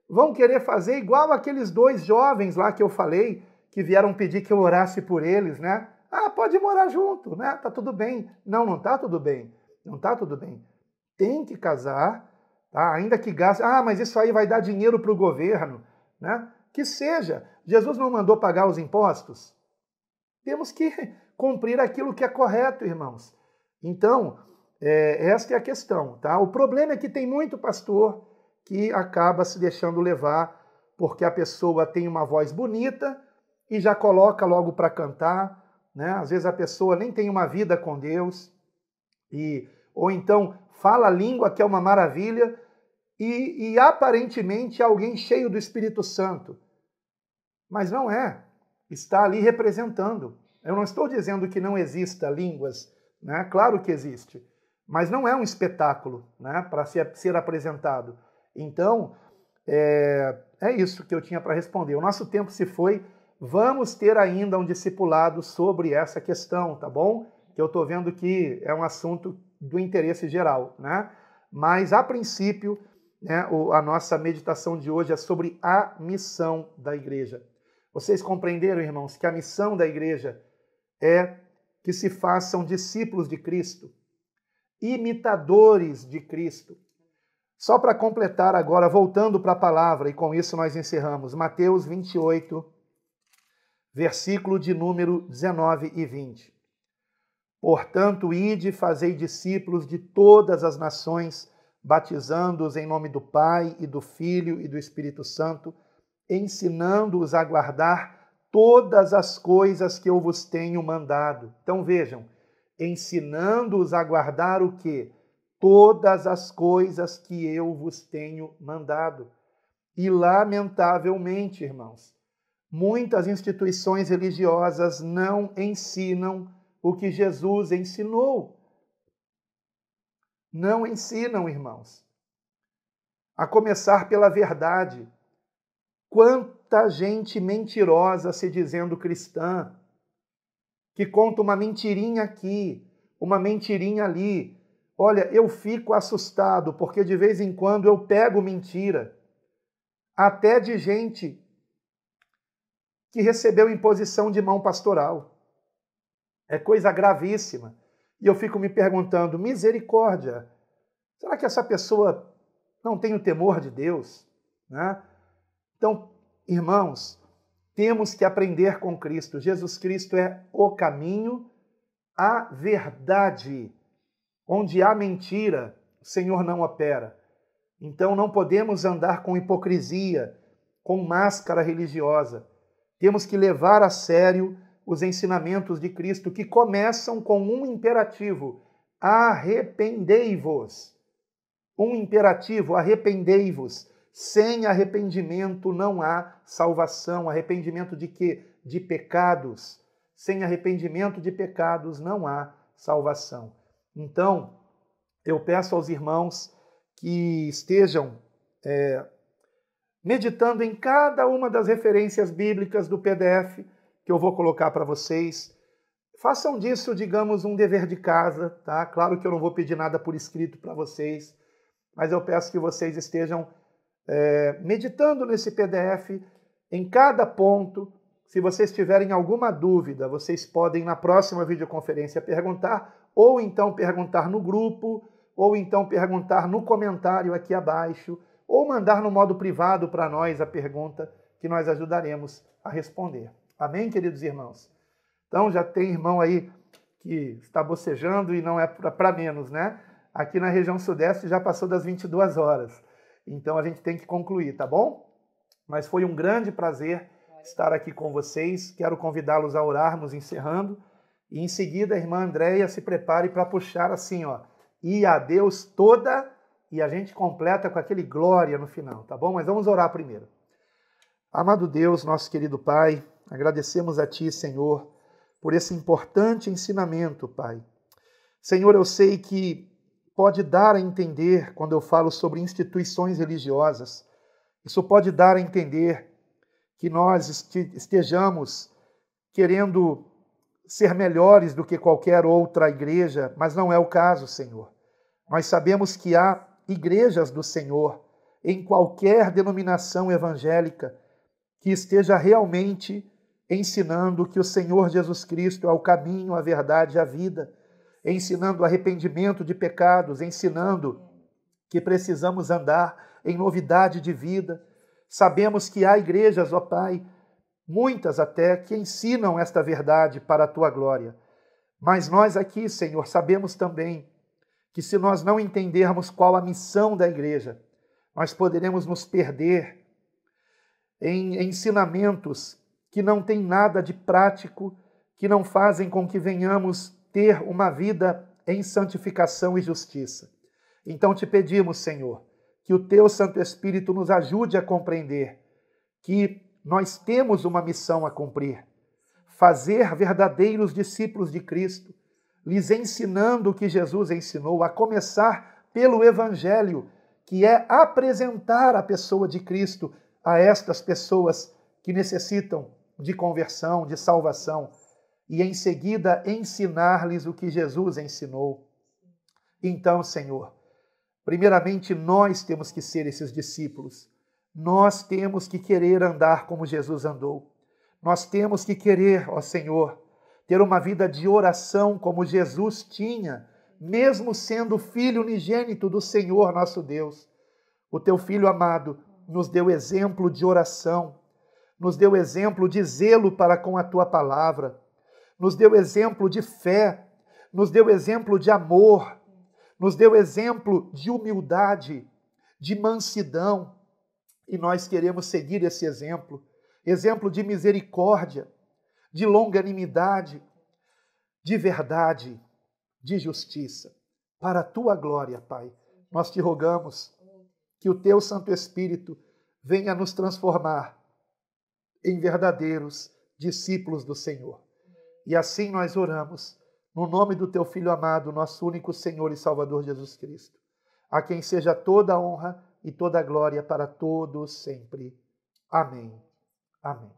vão querer fazer igual aqueles 2 jovens lá que eu falei, que vieram pedir que eu orasse por eles, né? Ah, pode morar junto, né? Tá tudo bem. Não, não tá tudo bem. Não tá tudo bem. Tem que casar, tá? Ainda que gaste. Ah, mas isso aí vai dar dinheiro para o governo, né? Que seja. Jesus não mandou pagar os impostos? Temos que cumprir aquilo que é correto, irmãos. Então, esta é a questão, tá? O problema é que tem muito pastor que acaba se deixando levar porque a pessoa tem uma voz bonita e já coloca logo para cantar, né? Às vezes a pessoa nem tem uma vida com Deus, ou então fala a língua que é uma maravilha e aparentemente é alguém cheio do Espírito Santo. Mas não é. Está ali representando. Eu não estou dizendo que não exista línguas, né? Claro que existe, mas não é um espetáculo, né, para ser apresentado. Então, é isso que eu tinha para responder. O nosso tempo se foi. Vamos ter ainda um discipulado sobre essa questão, tá bom? Que eu estou vendo que é um assunto do interesse geral, né? Mas, a princípio, né, a nossa meditação de hoje é sobre a missão da igreja. Vocês compreenderam, irmãos, que a missão da igreja é que se façam discípulos de Cristo, imitadores de Cristo. Só para completar agora, voltando para a palavra, e com isso nós encerramos, Mateus 28, versículo de número 19 e 20. Portanto, ide e fazei discípulos de todas as nações, batizando-os em nome do Pai e do Filho e do Espírito Santo, ensinando-os a guardar todas as coisas que eu vos tenho mandado. Então vejam, ensinando-os a guardar o quê? Todas as coisas que eu vos tenho mandado. E lamentavelmente, irmãos, muitas instituições religiosas não ensinam o que Jesus ensinou. Não ensinam, irmãos. A começar pela verdade. Quanta gente mentirosa se dizendo cristã, que conta uma mentirinha aqui, uma mentirinha ali. Olha, eu fico assustado, porque de vez em quando eu pego mentira, até de gente que recebeu imposição de mão pastoral. É coisa gravíssima. E eu fico me perguntando, misericórdia, será que essa pessoa não tem o temor de Deus, né? Então, irmãos, temos que aprender com Cristo. Jesus Cristo é o caminho, a verdade. Onde há mentira, o Senhor não opera. Então, não podemos andar com hipocrisia, com máscara religiosa. Temos que levar a sério os ensinamentos de Cristo, que começam com um imperativo: arrependei-vos. Um imperativo: arrependei-vos. Sem arrependimento não há salvação. Arrependimento de quê? De pecados. Sem arrependimento de pecados não há salvação. Então, eu peço aos irmãos que estejam meditando em cada uma das referências bíblicas do PDF que eu vou colocar para vocês. Façam disso, digamos, um dever de casa, tá? Claro que eu não vou pedir nada por escrito para vocês, mas eu peço que vocês estejam meditando nesse PDF, em cada ponto. Se vocês tiverem alguma dúvida, vocês podem na próxima videoconferência perguntar, ou então perguntar no grupo, ou então perguntar no comentário aqui abaixo, ou mandar no modo privado para nós a pergunta, que nós ajudaremos a responder. Amém, queridos irmãos? Então já tem irmão aí que está bocejando e não é para menos, né? Aqui na região sudeste já passou das 22 horas. Então a gente tem que concluir, tá bom? Mas foi um grande prazer estar aqui com vocês. Quero convidá-los a orarmos, encerrando. E em seguida a irmã Andréia se prepare para puxar assim, ó. E a Deus toda, e a gente completa com aquele glória no final, tá bom? Mas vamos orar primeiro. Amado Deus, nosso querido Pai, agradecemos a Ti, Senhor, por esse importante ensinamento, Pai. Senhor, eu sei que pode dar a entender, quando eu falo sobre instituições religiosas, isso pode dar a entender que nós estejamos querendo ser melhores do que qualquer outra igreja, mas não é o caso, Senhor. Nós sabemos que há igrejas do Senhor em qualquer denominação evangélica que esteja realmente ensinando que o Senhor Jesus Cristo é o caminho, a verdade e a vida, ensinando arrependimento de pecados, ensinando que precisamos andar em novidade de vida. Sabemos que há igrejas, ó Pai, muitas até, que ensinam esta verdade para a Tua glória. Mas nós aqui, Senhor, sabemos também que se nós não entendermos qual a missão da igreja, nós poderemos nos perder em ensinamentos que não têm nada de prático, que não fazem com que venhamos ter uma vida em santificação e justiça. Então te pedimos, Senhor, que o Teu Santo Espírito nos ajude a compreender que nós temos uma missão a cumprir, fazer verdadeiros discípulos de Cristo, lhes ensinando o que Jesus ensinou, a começar pelo Evangelho, que é apresentar a pessoa de Cristo a estas pessoas que necessitam de conversão, de salvação, e em seguida ensinar-lhes o que Jesus ensinou. Então, Senhor, primeiramente nós temos que ser esses discípulos. Nós temos que querer andar como Jesus andou. Nós temos que querer, ó Senhor, ter uma vida de oração como Jesus tinha, mesmo sendo filho unigênito do Senhor nosso Deus. O Teu Filho amado nos deu exemplo de oração, nos deu exemplo de zelo para com a Tua palavra, nos deu exemplo de fé, nos deu exemplo de amor, nos deu exemplo de humildade, de mansidão, e nós queremos seguir esse exemplo, exemplo de misericórdia, de longanimidade, de verdade, de justiça, para a Tua glória, Pai. Nós te rogamos que o Teu Santo Espírito venha nos transformar em verdadeiros discípulos do Senhor. E assim nós oramos, no nome do Teu Filho amado, nosso único Senhor e Salvador Jesus Cristo, a quem seja toda a honra e toda a glória para todos sempre. Amém. Amém.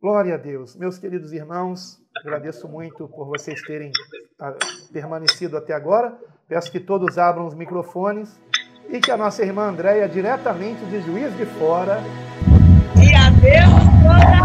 Glória a Deus. Meus queridos irmãos, agradeço muito por vocês terem permanecido até agora. Peço que todos abram os microfones e que a nossa irmã Andréia, diretamente de Juiz de Fora... E a Deus toda